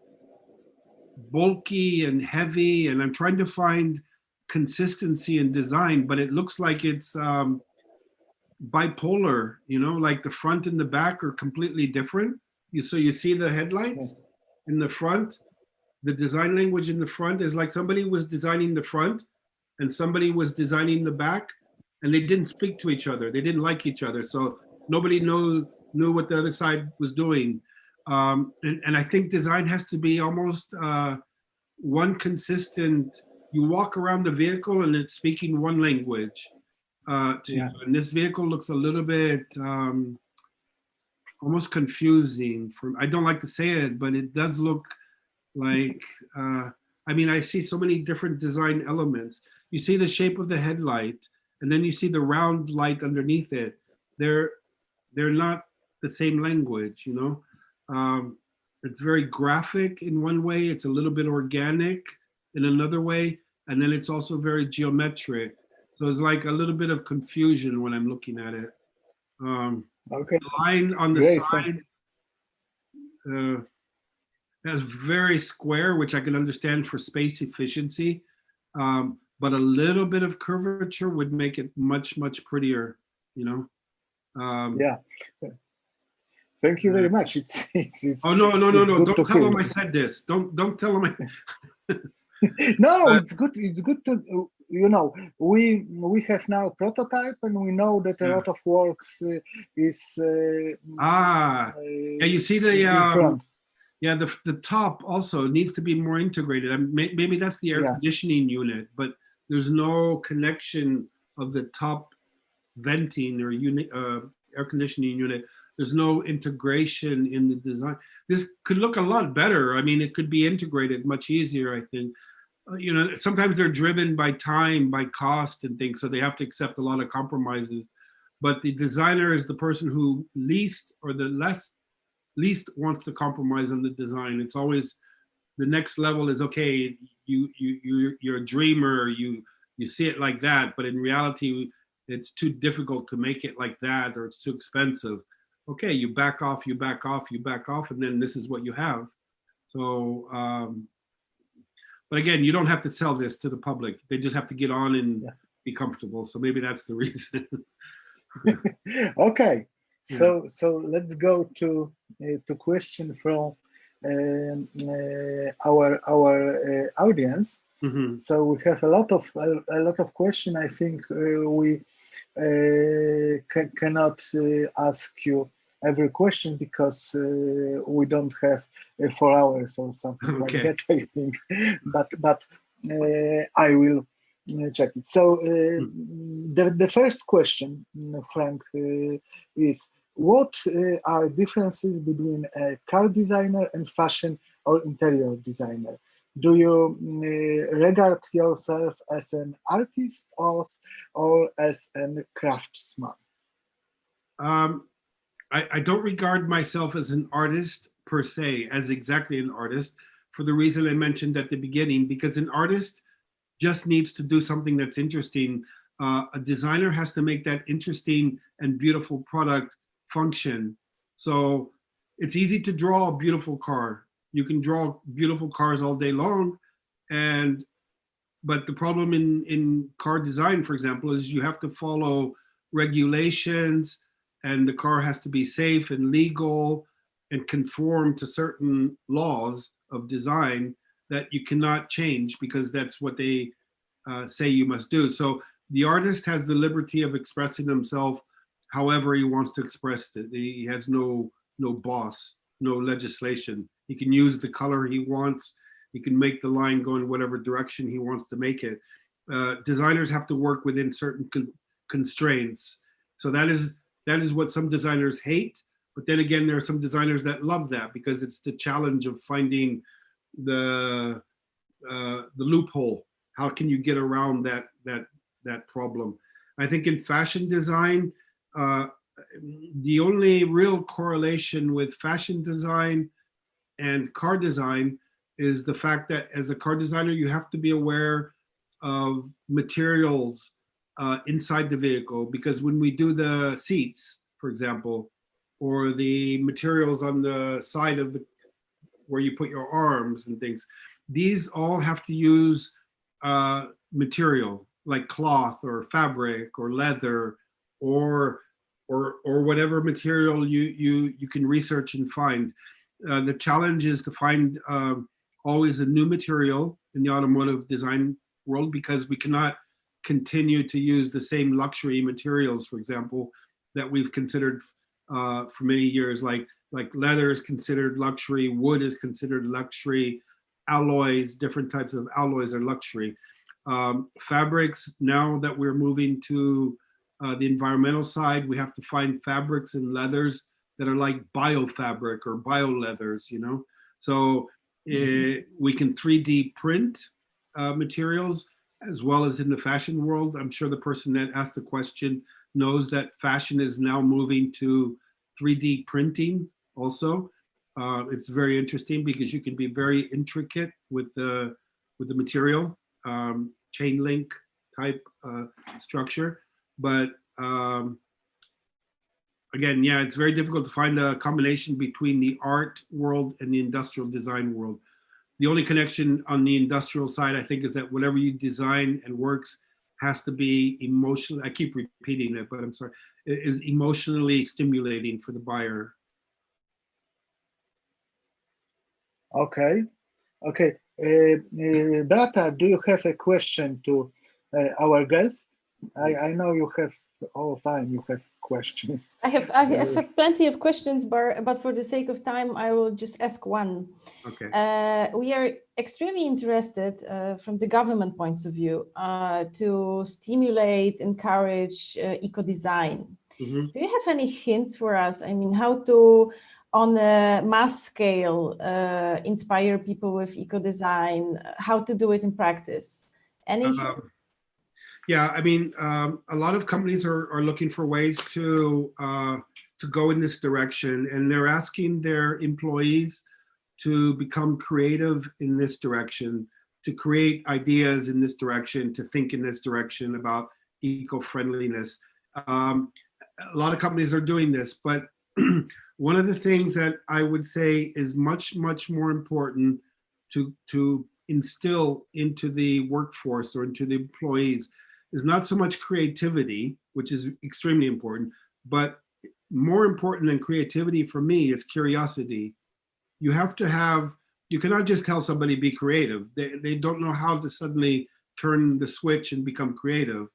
bulky and heavy, and I'm trying to find consistency in design, but it looks like it's bipolar, you know, like the front and the back are completely different. So you see the headlights in the front, the design language in the front is like somebody was designing the front and somebody was designing the back, and they didn't speak to each other. They didn't like each other. So nobody knew what the other side was doing. And I think design has to be almost one consistent, you walk around the vehicle and it's speaking one language to you. And this vehicle looks a little bit almost confusing. I don't like to say it, but it does look like, I mean, I see so many different design elements. You see the shape of the headlight, and then you see the round light underneath it. They're not the same language, you know? It's very graphic in one way, it's a little bit organic in another way, and then it's also very geometric. So it's like a little bit of confusion when I'm looking at it. Okay. The line on the side is very square, which I can understand for space efficiency, but a little bit of curvature would make it much, much prettier, you know? Yeah. Thank you very much. It's oh no! Don't tell hear. them I said this. Don't tell them. No, it's good. It's good to, you know, we have now prototype, and we know that a lot of works is yeah, you see the yeah, the top also needs to be more integrated. Maybe that's the air conditioning unit, but there's no connection of the top venting or air conditioning unit. There's no integration in the design. This could look a lot better. I mean, it could be integrated much easier, I think. You know, sometimes they're driven by time, by cost and things, so they have to accept a lot of compromises. But the designer is the person who least wants to compromise on the design. It's always the next level is, okay, you're a dreamer, you see it like that, but in reality, it's too difficult to make it like that, or it's too expensive. Okay, you back off, and then this is what you have. So, but again, you don't have to sell this to the public. They just have to get on and be comfortable. So maybe that's the reason. Okay, so let's go to question from our audience. So we have a lot of questions. I think we cannot ask you every question because we don't have 4 hours or something like that, I think. But I will check it. So the first question, Frank, is what are differences between a car designer and fashion or interior designer? Do you regard yourself as an artist or as a craftsman? I don't regard myself as an artist per se, as exactly an artist. for the reason I mentioned at the beginning, because an artist just needs to do something that's interesting. A designer has to make that interesting and beautiful product function. So it's easy to draw a beautiful car. You can draw beautiful cars all day long, but the problem in car design, for example, is you have to follow regulations, and the car has to be safe and legal and conform to certain laws of design that you cannot change, because that's what they say you must do. So the artist has the liberty of expressing himself however he wants to express it. He has no boss, no legislation. He can use the color he wants. He can make the line go in whatever direction he wants to make it. Designers have to work within certain constraints. So that is what some designers hate. But then again, there are some designers that love that, because it's the challenge of finding the loophole. How can you get around that problem? I think in fashion design, the only real correlation with fashion design and car design is the fact that as a car designer, you have to be aware of materials inside the vehicle, because when we do the seats, for example, or the materials on the side of where you put your arms and things, these all have to use material like cloth or fabric or leather or whatever material you can research and find. The challenge is to find always a new material in the automotive design world, because we cannot continue to use the same luxury materials, for example, that we've considered for many years. Like leather is considered luxury, wood is considered luxury, alloys, different types of alloys are luxury. Fabrics, now that we're moving to the environmental side, we have to find fabrics and leathers that are like biofabric or bio leathers, you know? So we can 3D print materials, as well as in the fashion world. I'm sure the person that asked the question knows that fashion is now moving to 3D printing also. It's very interesting because you can be very intricate with the material, chain link type structure. But again, yeah, it's very difficult to find a combination between the art world and the industrial design world. The only connection on the industrial side, I think, is that whatever you design and works has to be emotional. I keep repeating it, but I'm sorry, it is emotionally stimulating for the buyer. Okay. Beata, do you have a question to our guest? I know you have all the time. You have questions. I have plenty of questions, but for the sake of time, I will just ask one. Okay. We are extremely interested from the government points of view to stimulate, encourage eco-design. Mm-hmm. Do you have any hints for us? I mean, how to, on a mass scale, inspire people with eco-design, how to do it in practice? Any? Yeah, I mean, a lot of companies are looking for ways to go in this direction, and they're asking their employees to become creative in this direction, to create ideas in this direction, to think in this direction about eco-friendliness. A lot of companies are doing this, but one of the things that I would say is much, much more important to instill into the workforce or into the employees is not so much creativity, which is extremely important, but more important than creativity for me is curiosity. You have to have, you cannot just tell somebody be creative. They don't know how to suddenly turn the switch and become creative.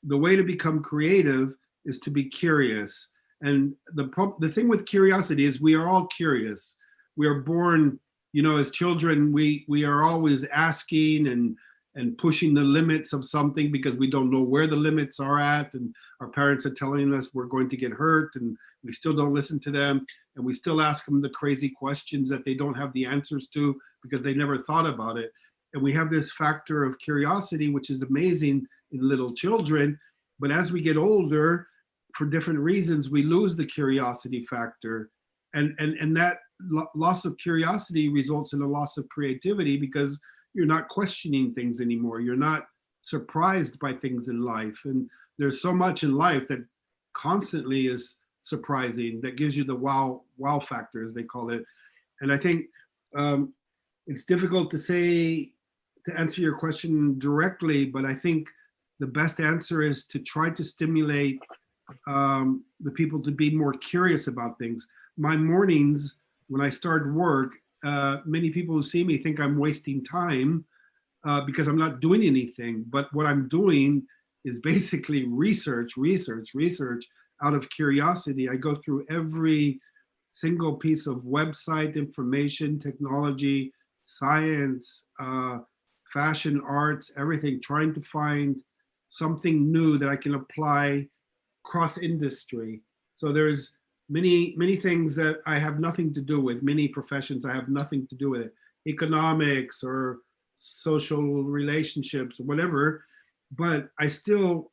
The way to become creative is to be curious. And the thing with curiosity is we are all curious. We are born, you know, as children, we are always asking and pushing the limits of something because we don't know where the limits are at, and our parents are telling us we're going to get hurt, and we still don't listen to them, and we still ask them the crazy questions that they don't have the answers to because they never thought about it. And we have this factor of curiosity, which is amazing in little children, but as we get older, for different reasons, we lose the curiosity factor, and loss of curiosity results in a loss of creativity because you're not questioning things anymore. You're not surprised by things in life. And there's so much in life that constantly is surprising, that gives you the wow factor, as they call it. And I think it's difficult to answer your question directly, but I think the best answer is to try to stimulate the people to be more curious about things. My mornings, when I start work, many people who see me think I'm wasting time because I'm not doing anything. But what I'm doing is basically research out of curiosity. I go through every single piece of website information, technology, science, fashion, arts, everything, trying to find something new that I can apply cross industry. So there's many things that I have nothing to do with, many professions I have nothing to do with it, economics or social relationships or whatever, but I still,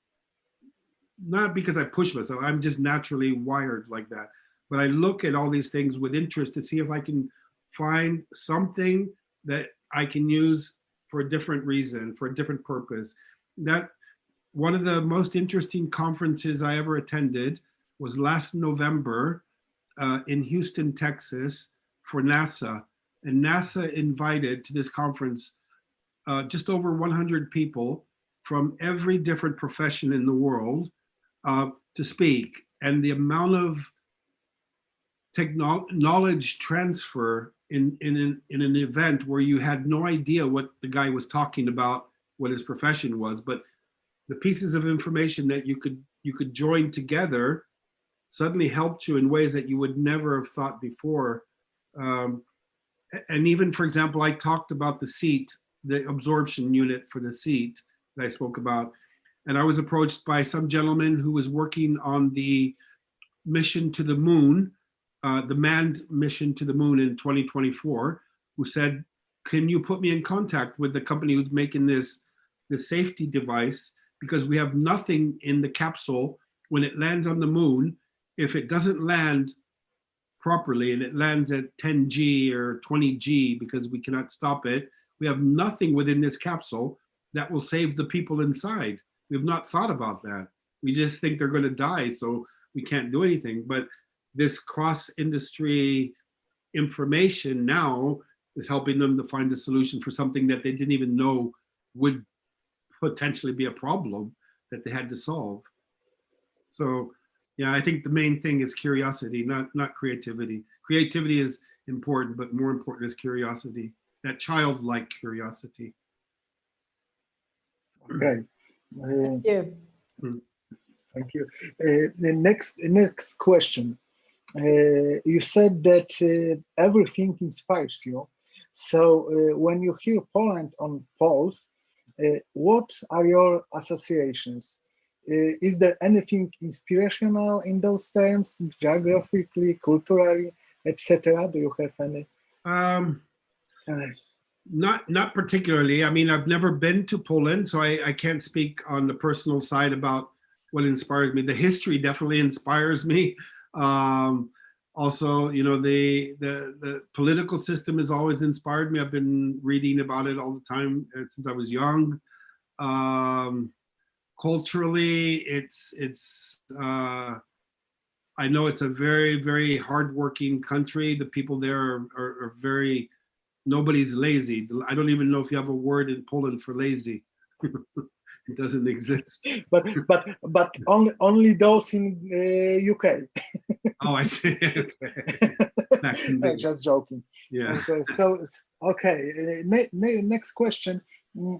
not because I push myself, I'm just naturally wired like that, but I look at all these things with interest to see if I can find something that I can use for a different reason, for a different purpose. That one of the most interesting conferences I ever attended was last November in Houston, Texas for NASA. And NASA invited to this conference just over 100 people from every different profession in the world to speak. And the amount of knowledge transfer in an event where you had no idea what the guy was talking about, what his profession was, but the pieces of information that you could join together suddenly helped you in ways that you would never have thought before. And even, for example, I talked about the seat, the absorption unit for the seat that I spoke about. And I was approached by some gentleman who was working on the mission to the moon, the manned mission to the moon in 2024, who said, can you put me in contact with the company who's making this safety device? Because we have nothing in the capsule when it lands on the moon. If it doesn't land properly and it lands at 10G or 20G because we cannot stop it, we have nothing within this capsule that will save the people inside. We have not thought about that. We just think they're going to die, so we can't do anything. But this cross-industry information now is helping them to find a solution for something that they didn't even know would potentially be a problem that they had to solve. So yeah, I think the main thing is curiosity, not creativity. Creativity is important, but more important is curiosity, that childlike curiosity. Okay. Thank you. Thank you. The next question. You said that everything inspires you. So when you hear Poland on Poles, what are your associations? Is there anything inspirational in those terms, geographically, culturally, etc.? Do you have any? Not particularly. I mean, I've never been to Poland, so I can't speak on the personal side about what inspires me. The history definitely inspires me. Also, you know, the political system has always inspired me. I've been reading about it all the time since I was young. Culturally, it's I know it's a very, very hardworking country. The people there are very, nobody's lazy. I don't even know if you have a word in Poland for lazy. It doesn't exist. But only those in UK. Oh, I see. Okay. Just joking. Yeah. Okay, so okay. Next question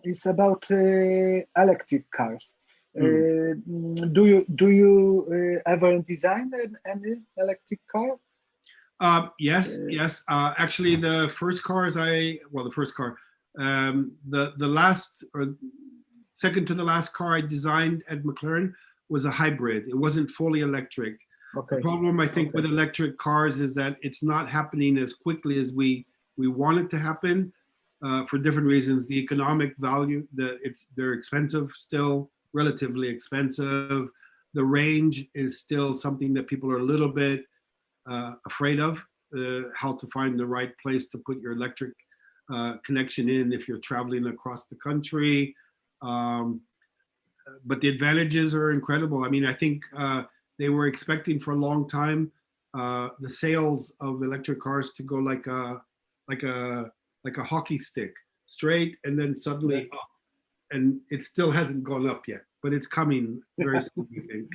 is about electric cars. Do you ever design any electric car? Yes. Actually, the first cars the last or second to the last car I designed at McLaren was a hybrid. It wasn't fully electric. Okay. The problem I think with electric cars is that it's not happening as quickly as we want it to happen for different reasons. The economic value, they're expensive still, relatively expensive. The range is still something that people are a little bit afraid of. how to find the right place to put your electric connection in if you're traveling across the country. But the advantages are incredible. I mean, I think they were expecting for a long time the sales of electric cars to go like a hockey stick, straight and then suddenly up. And it still hasn't gone up yet, but it's coming very soon, I think.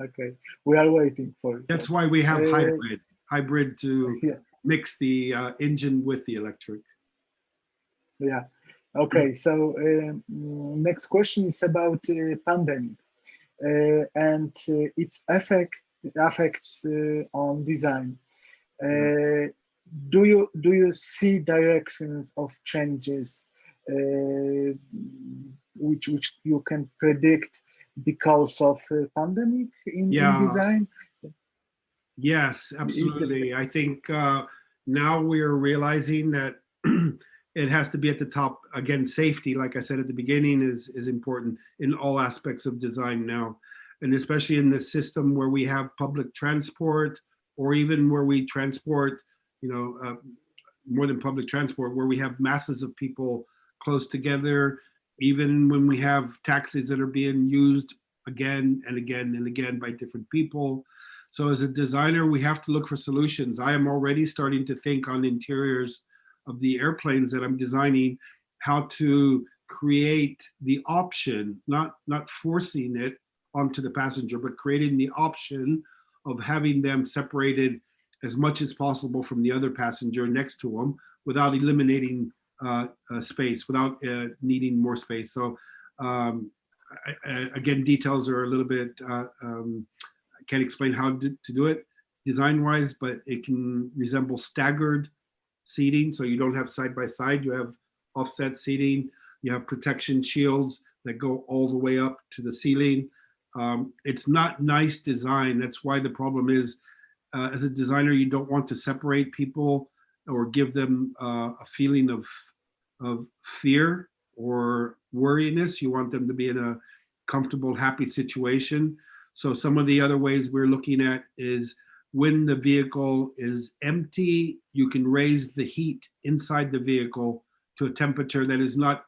Okay, we are waiting for it. That's why we have hybrid to mix the engine with the electric. Yeah. Okay. So next question is about pandemic and its effects on design. Do you see directions of changes which you can predict because of pandemic in design? Yes, absolutely. I think now we're realizing that it has to be at the top. Again, safety, like I said at the beginning, is important in all aspects of design now. And especially in the system where we have public transport, or even where we transport, more than public transport, where we have masses of people close together, even when we have taxis that are being used again and again and again by different people. So as a designer, we have to look for solutions. I am already starting to think on interiors of the airplanes that I'm designing, how to create the option, not forcing it onto the passenger, but creating the option of having them separated as much as possible from the other passenger next to them without eliminating space, without needing more space. So again, details are a little bit, I can't explain how to do it design-wise, but it can resemble staggered seating. So you don't have side by side, you have offset seating, you have protection shields that go all the way up to the ceiling. It's not nice design. That's why the problem is, as a designer, you don't want to separate people or give them a feeling of fear or worriness. You want them to be in a comfortable, happy situation. So some of the other ways we're looking at is when the vehicle is empty, you can raise the heat inside the vehicle to a temperature that is not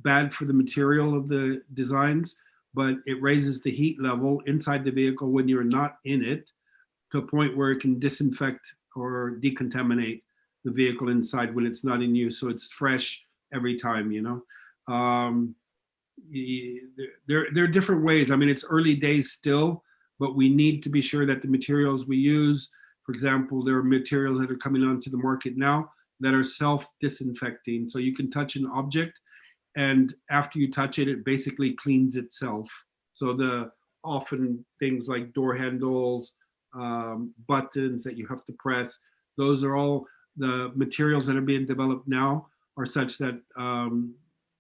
bad for the material of the designs, but it raises the heat level inside the vehicle when you're not in it to a point where it can disinfect or decontaminate the vehicle inside when it's not in use. So it's fresh every time, There are different ways. I mean, it's early days still, but we need to be sure that the materials we use, for example, there are materials that are coming onto the market now that are self-disinfecting. So you can touch an object, and after you touch it, it basically cleans itself. So often things like door handles, buttons that you have to press, those are all the materials that are being developed now are such that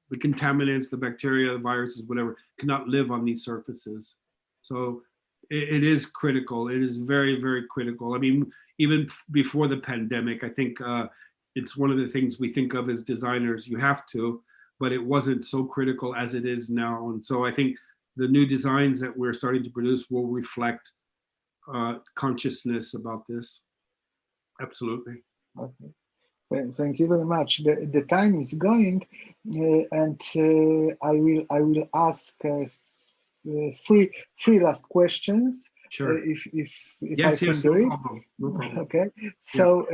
the contaminants, the bacteria, the viruses, whatever, cannot live on these surfaces. So it is critical. It is very, very critical. I mean, even before the pandemic, I think it's one of the things we think of as designers. You have to, but it wasn't so critical as it is now. And so I think the new designs that we're starting to produce will reflect consciousness about this. Absolutely. Okay. Thank you very much. The time is going, and I will ask three last questions. Sure. If I can do it. No problem. Okay. So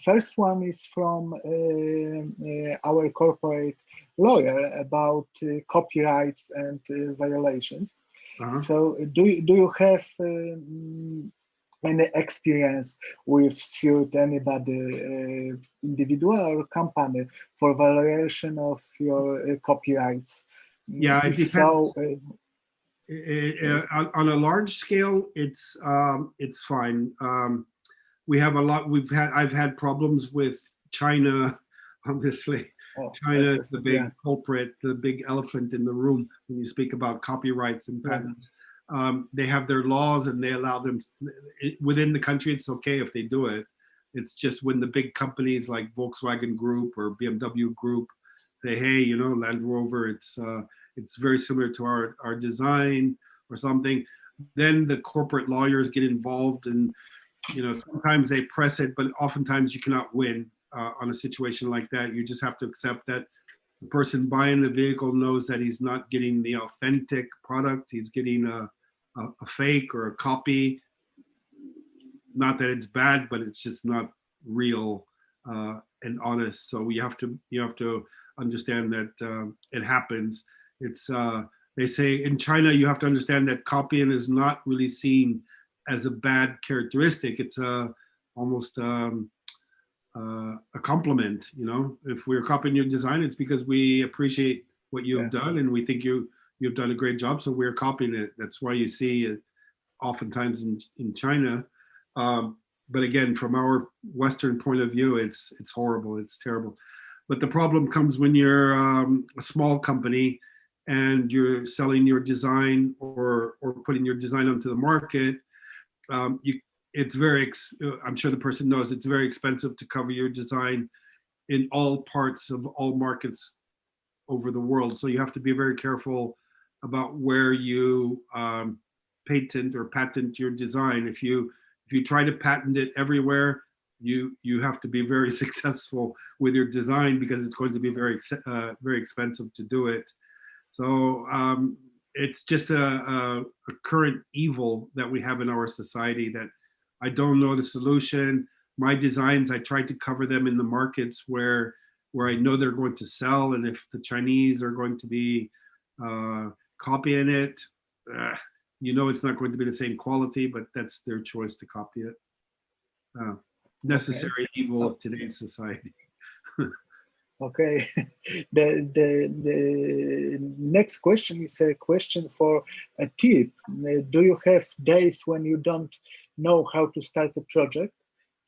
first one is from our corporate lawyer about copyrights and violations. So do you have any experience with sued anybody, individual or company, for violation of your copyrights? Yeah, it depends. So, on a large scale, it's fine. We have a lot. I've had problems with China, obviously. China is the big culprit, the big elephant in the room when you speak about copyrights and patents. They have their laws and they allow them within the country. It's okay if they do it. It's just when the big companies like Volkswagen Group or BMW Group say, hey, Land Rover, it's very similar to our design or something, then the corporate lawyers get involved and sometimes they press it, but oftentimes you cannot win on a situation like that. You just have to accept that the person buying the vehicle knows that he's not getting the authentic product. He's getting a fake or a copy. Not that it's bad, but it's just not real and honest. So you have to understand that it happens. It's they say in China, you have to understand that copying is not really seen as a bad characteristic. It's almost a compliment. If we're copying your design, it's because we appreciate what you have done and we think you've done a great job, so we're copying it. That's why you see it oftentimes in China. But again, from our Western point of view, it's horrible, it's terrible. But the problem comes when you're a small company and you're selling your design or putting your design onto the market. It's very, I'm sure the person knows, it's very expensive to cover your design in all parts of all markets over the world. So you have to be very careful about where you patent your design. If you try to patent it everywhere, you have to be very successful with your design because it's going to be very expensive to do it. So it's just a current evil that we have in our society that I don't know the solution. My designs, I try to cover them in the markets where I know they're going to sell, and if the Chinese are going to be copying it, it's not going to be the same quality, but that's their choice to copy it. Necessary evil of today's society. Okay. The next question is a question for a tip. Do you have days when you don't know how to start a project?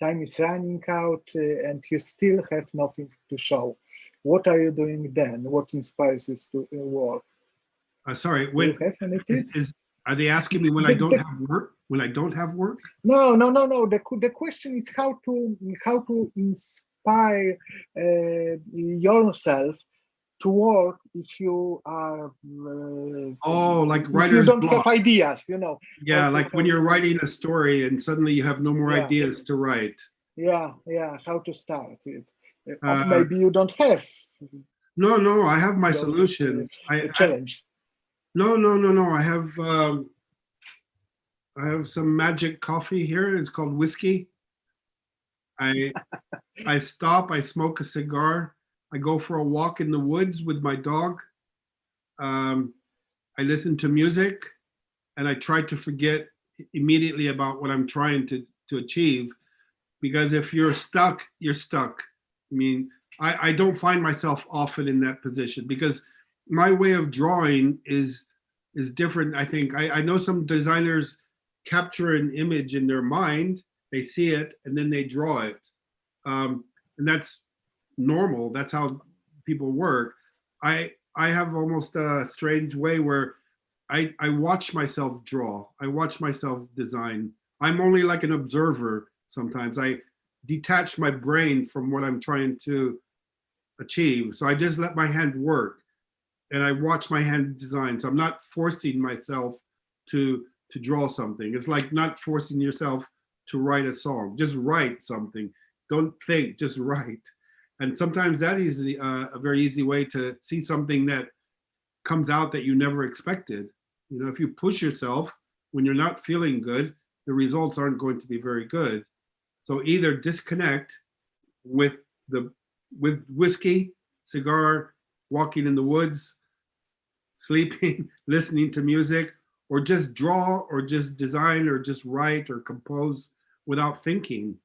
Time is running out and you still have nothing to show. What are you doing then? What inspires you to work? Sorry, do you have any tips? Are they asking me when I don't have work? When I don't have work? No. The question is how to inspire yourself to work if you are like if writer's you don't block. have ideas, Yeah, like when you're writing a story and suddenly you have no more ideas to write. Yeah, how to start it. Maybe you don't have. No, I have my solution. Challenge. No. I have some magic coffee here. It's called whiskey. I stop, I smoke a cigar. I go for a walk in the woods with my dog. I listen to music and I try to forget immediately about what I'm trying to achieve. Because if you're stuck, you're stuck. I mean, I don't find myself often in that position because my way of drawing is different. I think I know some designers capture an image in their mind, they see it, and then they draw it. And that's normal. That's how people work. I have almost a strange way where I watch myself draw. I watch myself design. I'm only like an observer sometimes. I detach my brain from what I'm trying to achieve. So I just let my hand work and I watch my hand design. So I'm not forcing myself to draw something. It's like not forcing yourself to write a song. Just write something. Don't think, just write. And sometimes that is a very easy way to see something that comes out that you never expected. If you push yourself when you're not feeling good, the results aren't going to be very good. So either disconnect with whiskey, cigar, walking in the woods, sleeping, listening to music, or just draw, or just design, or just write, or compose without thinking.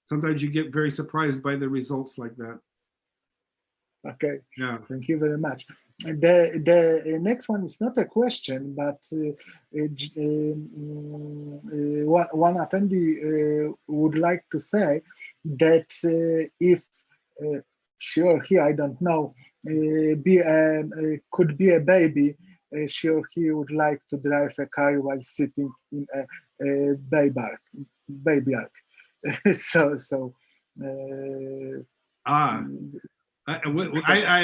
Sometimes you get very surprised by the results like that. Okay. Yeah. Thank you very much. The next one is not a question, but one attendee would like to say that if sure he, I don't know, could be a baby, sure he would like to drive a car while sitting in a baby ark. I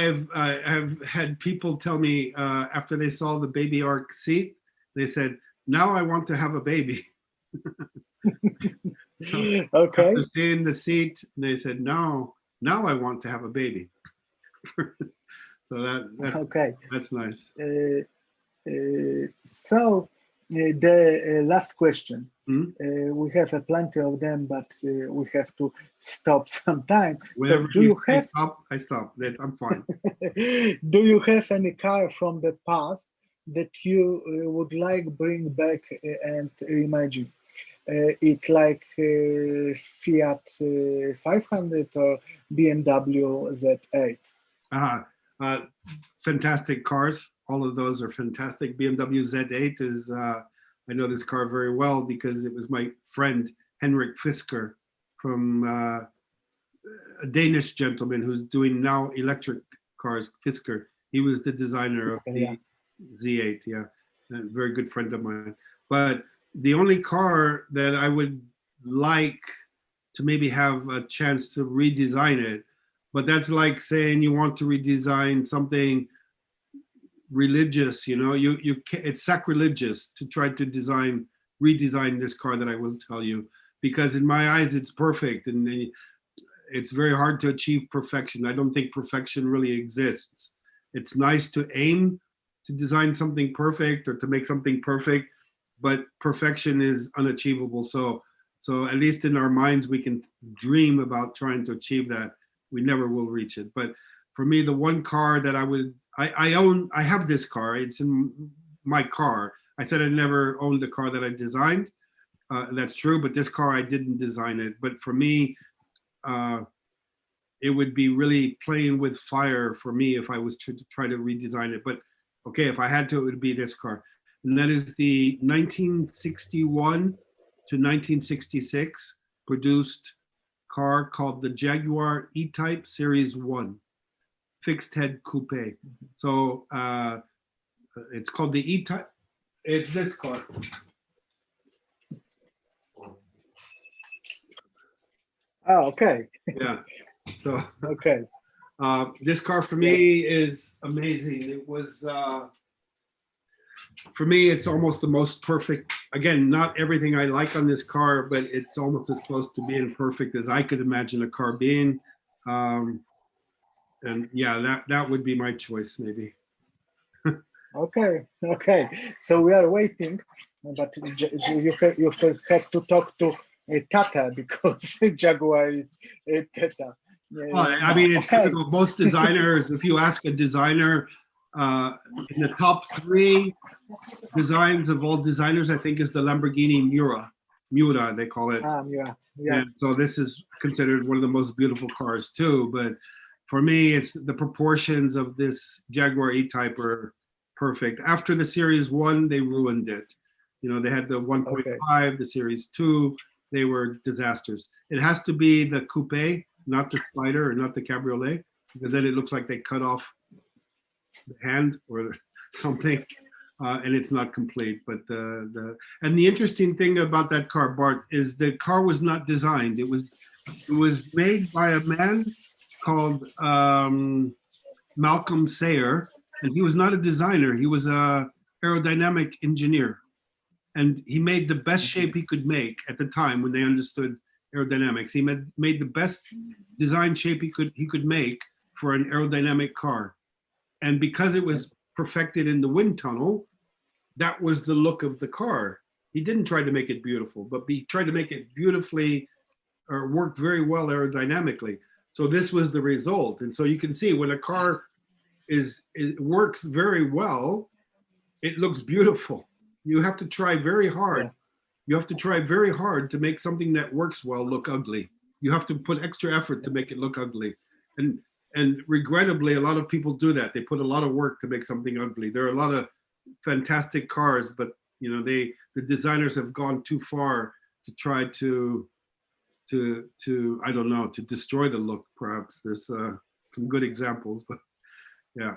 have had people tell me after they saw the baby ark seat, they said, "Now I want to have a baby." So Okay. after seeing the seat, they said, no, now I want to have a baby. So that's nice. So the last question. Hmm? We have plenty of them, but we have to stop sometime. Whenever So do you have I stop. I'm fine. do you have any car from the past that you would like bring back and reimagine? It like Fiat 500 or BMW Z8? Fantastic cars. All of those are fantastic. BMW Z8 is, I know this car very well because it was my friend Henrik Fisker from a Danish gentleman who's doing now electric cars, Fisker. He was the designer of the Z8, yeah, a very good friend of mine. But the only car that I would like to maybe have a chance to redesign it, but that's like saying you want to redesign something religious, you know, it's sacrilegious to try to redesign this car that I will tell you, because in my eyes it's perfect, and it's very hard to achieve perfection. I don't think perfection really exists. It's nice to aim to design something perfect or to make something perfect, but perfection is unachievable. So at least in our minds, we can dream about trying to achieve that. We never will reach it. But for me, the one car that I have this car, it's in my car. I said I never owned the car that I designed. That's true, but this car, I didn't design it. But for me, it would be really playing with fire for me if I was to try to redesign it. But okay, if I had to, it would be this car. And that is the 1961 to 1966 produced car called the Jaguar E-Type Series 1, fixed head coupe. So it's called the E-Type. It's this car. Oh, okay. Yeah. So okay. This car for me is amazing. It was, for me, it's almost the most perfect. Again, not everything I like on this car, but it's almost as close to being perfect as I could imagine a car being. And yeah, that would be my choice, maybe. Okay. So we are waiting, but you have to talk to Tata, because Jaguar is Tata. Well, I mean, it's typical. Most designers, if you ask a designer, in the top 3 designs of all designers, I think is the Lamborghini Miura, they call it. Yeah. And so this is considered one of the most beautiful cars too. But for me, it's the proportions of this Jaguar E-Type are perfect. After the Series 1, they ruined it. You know, they had the 1.5, the Series 2, they were disasters. It has to be the coupe, not the Spider or not the Cabriolet, because then it looks like they cut off the hand or something, and it's not complete. But and the interesting thing about that car, Bart, is the car was not designed. It was made by a man called Malcolm Sayer, and he was not a designer. He was a aerodynamic engineer, and he made the best shape he could make at the time when they understood aerodynamics. He made the best design shape he could make for an aerodynamic car. And because it was perfected in the wind tunnel, that was the look of the car. He didn't try to make it beautiful, but he tried to make it beautifully, or work very well aerodynamically. So this was the result. And so you can see when a car it works very well, it looks beautiful. You have to try very hard. You have to try very hard to make something that works well look ugly. You have to put extra effort to make it look ugly. And regrettably, a lot of people do that. They put a lot of work to make something ugly. There are a lot of fantastic cars, but you know, the designers have gone too far to try to I don't know, to destroy the look. Perhaps there's some good examples, but yeah.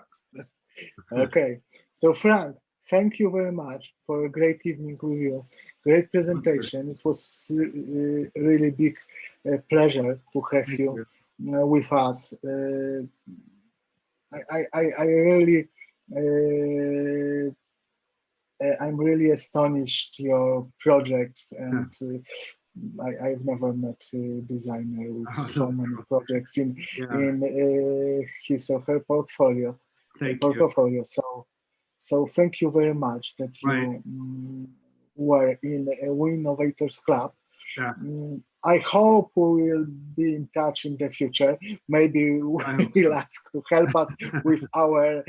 Okay, so Frank, thank you very much for a great evening with you. Great presentation. It was really big pleasure to have you with us. I really I'm really astonished your projects, and I've never met a designer with so many projects in his or her portfolio. Thank you. So thank you very much that you were in a WeInnovators Club. Yeah. I hope we will be in touch in the future. Maybe we'll ask to help us with our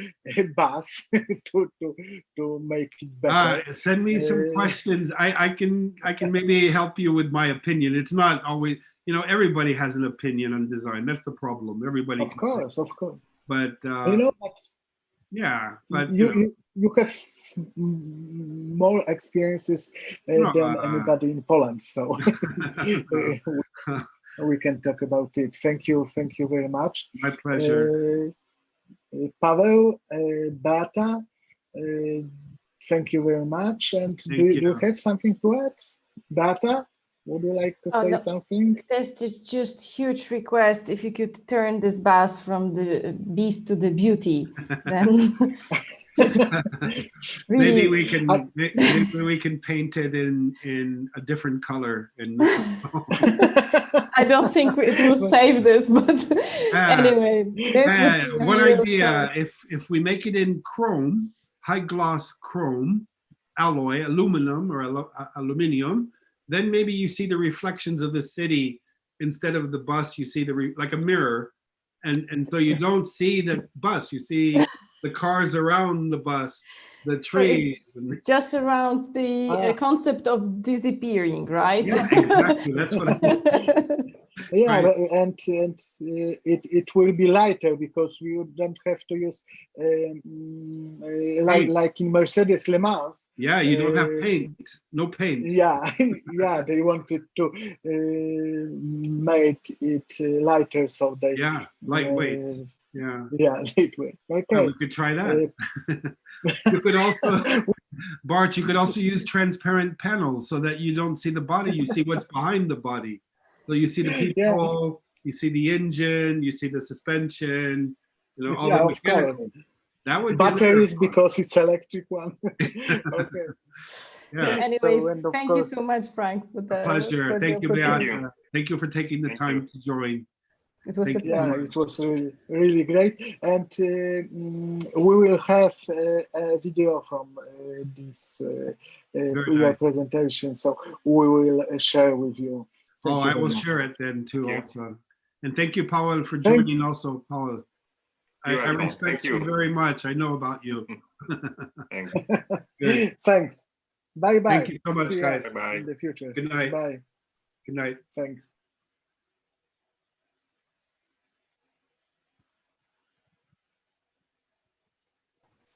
bus to make it better. Send me some questions. I can maybe help you with my opinion. It's not always, everybody has an opinion on design. That's the problem. Everybody. Of course. But but you have more experiences than anybody in Poland, so we can talk about it. Thank you very much. My pleasure. Paweł, Beata, thank you very much. And do you have something to add? Beata, would you like to say something? There's just huge request if you could turn this bus from the beast to the beauty, then maybe we can paint it in a different color. I don't think it will save this, but anyway. One idea, if we make it in chrome, high gloss chrome, alloy, aluminum or aluminium, then maybe you see the reflections of the city instead of the bus. You see like a mirror, and so you don't see the bus. You see the cars around the bus, the trees. Just around the concept of disappearing, right? Yeah, exactly. That's what I mean. Yeah, right. and it will be lighter because we don't have to use like in Mercedes Le Mans. Yeah, you don't have paint, no paint. Yeah, they wanted to make it lighter, so they lightweight. Lightweight. Okay, we could try that. You could also, Bart, you could also use transparent panels so that you don't see the body, you see what's behind the body. So you see the people, you see the engine, you see the suspension, all the mechanical. That would batteries because it's electric one. Okay. Anyway, thank you so much, Frank, for the pleasure. Thank you, Beata. Thank you for taking the time to join. It was a pleasure. It was really great, and we will have a video from this your presentation, so we will share with you. I will share it then too, also. And thank you, Paweł, for joining also, Paweł. I respect you very much. I know about you. Thanks. Thanks. Bye-bye. Thank you so much, guys. In the future. Good night. Bye. Good night. Thanks.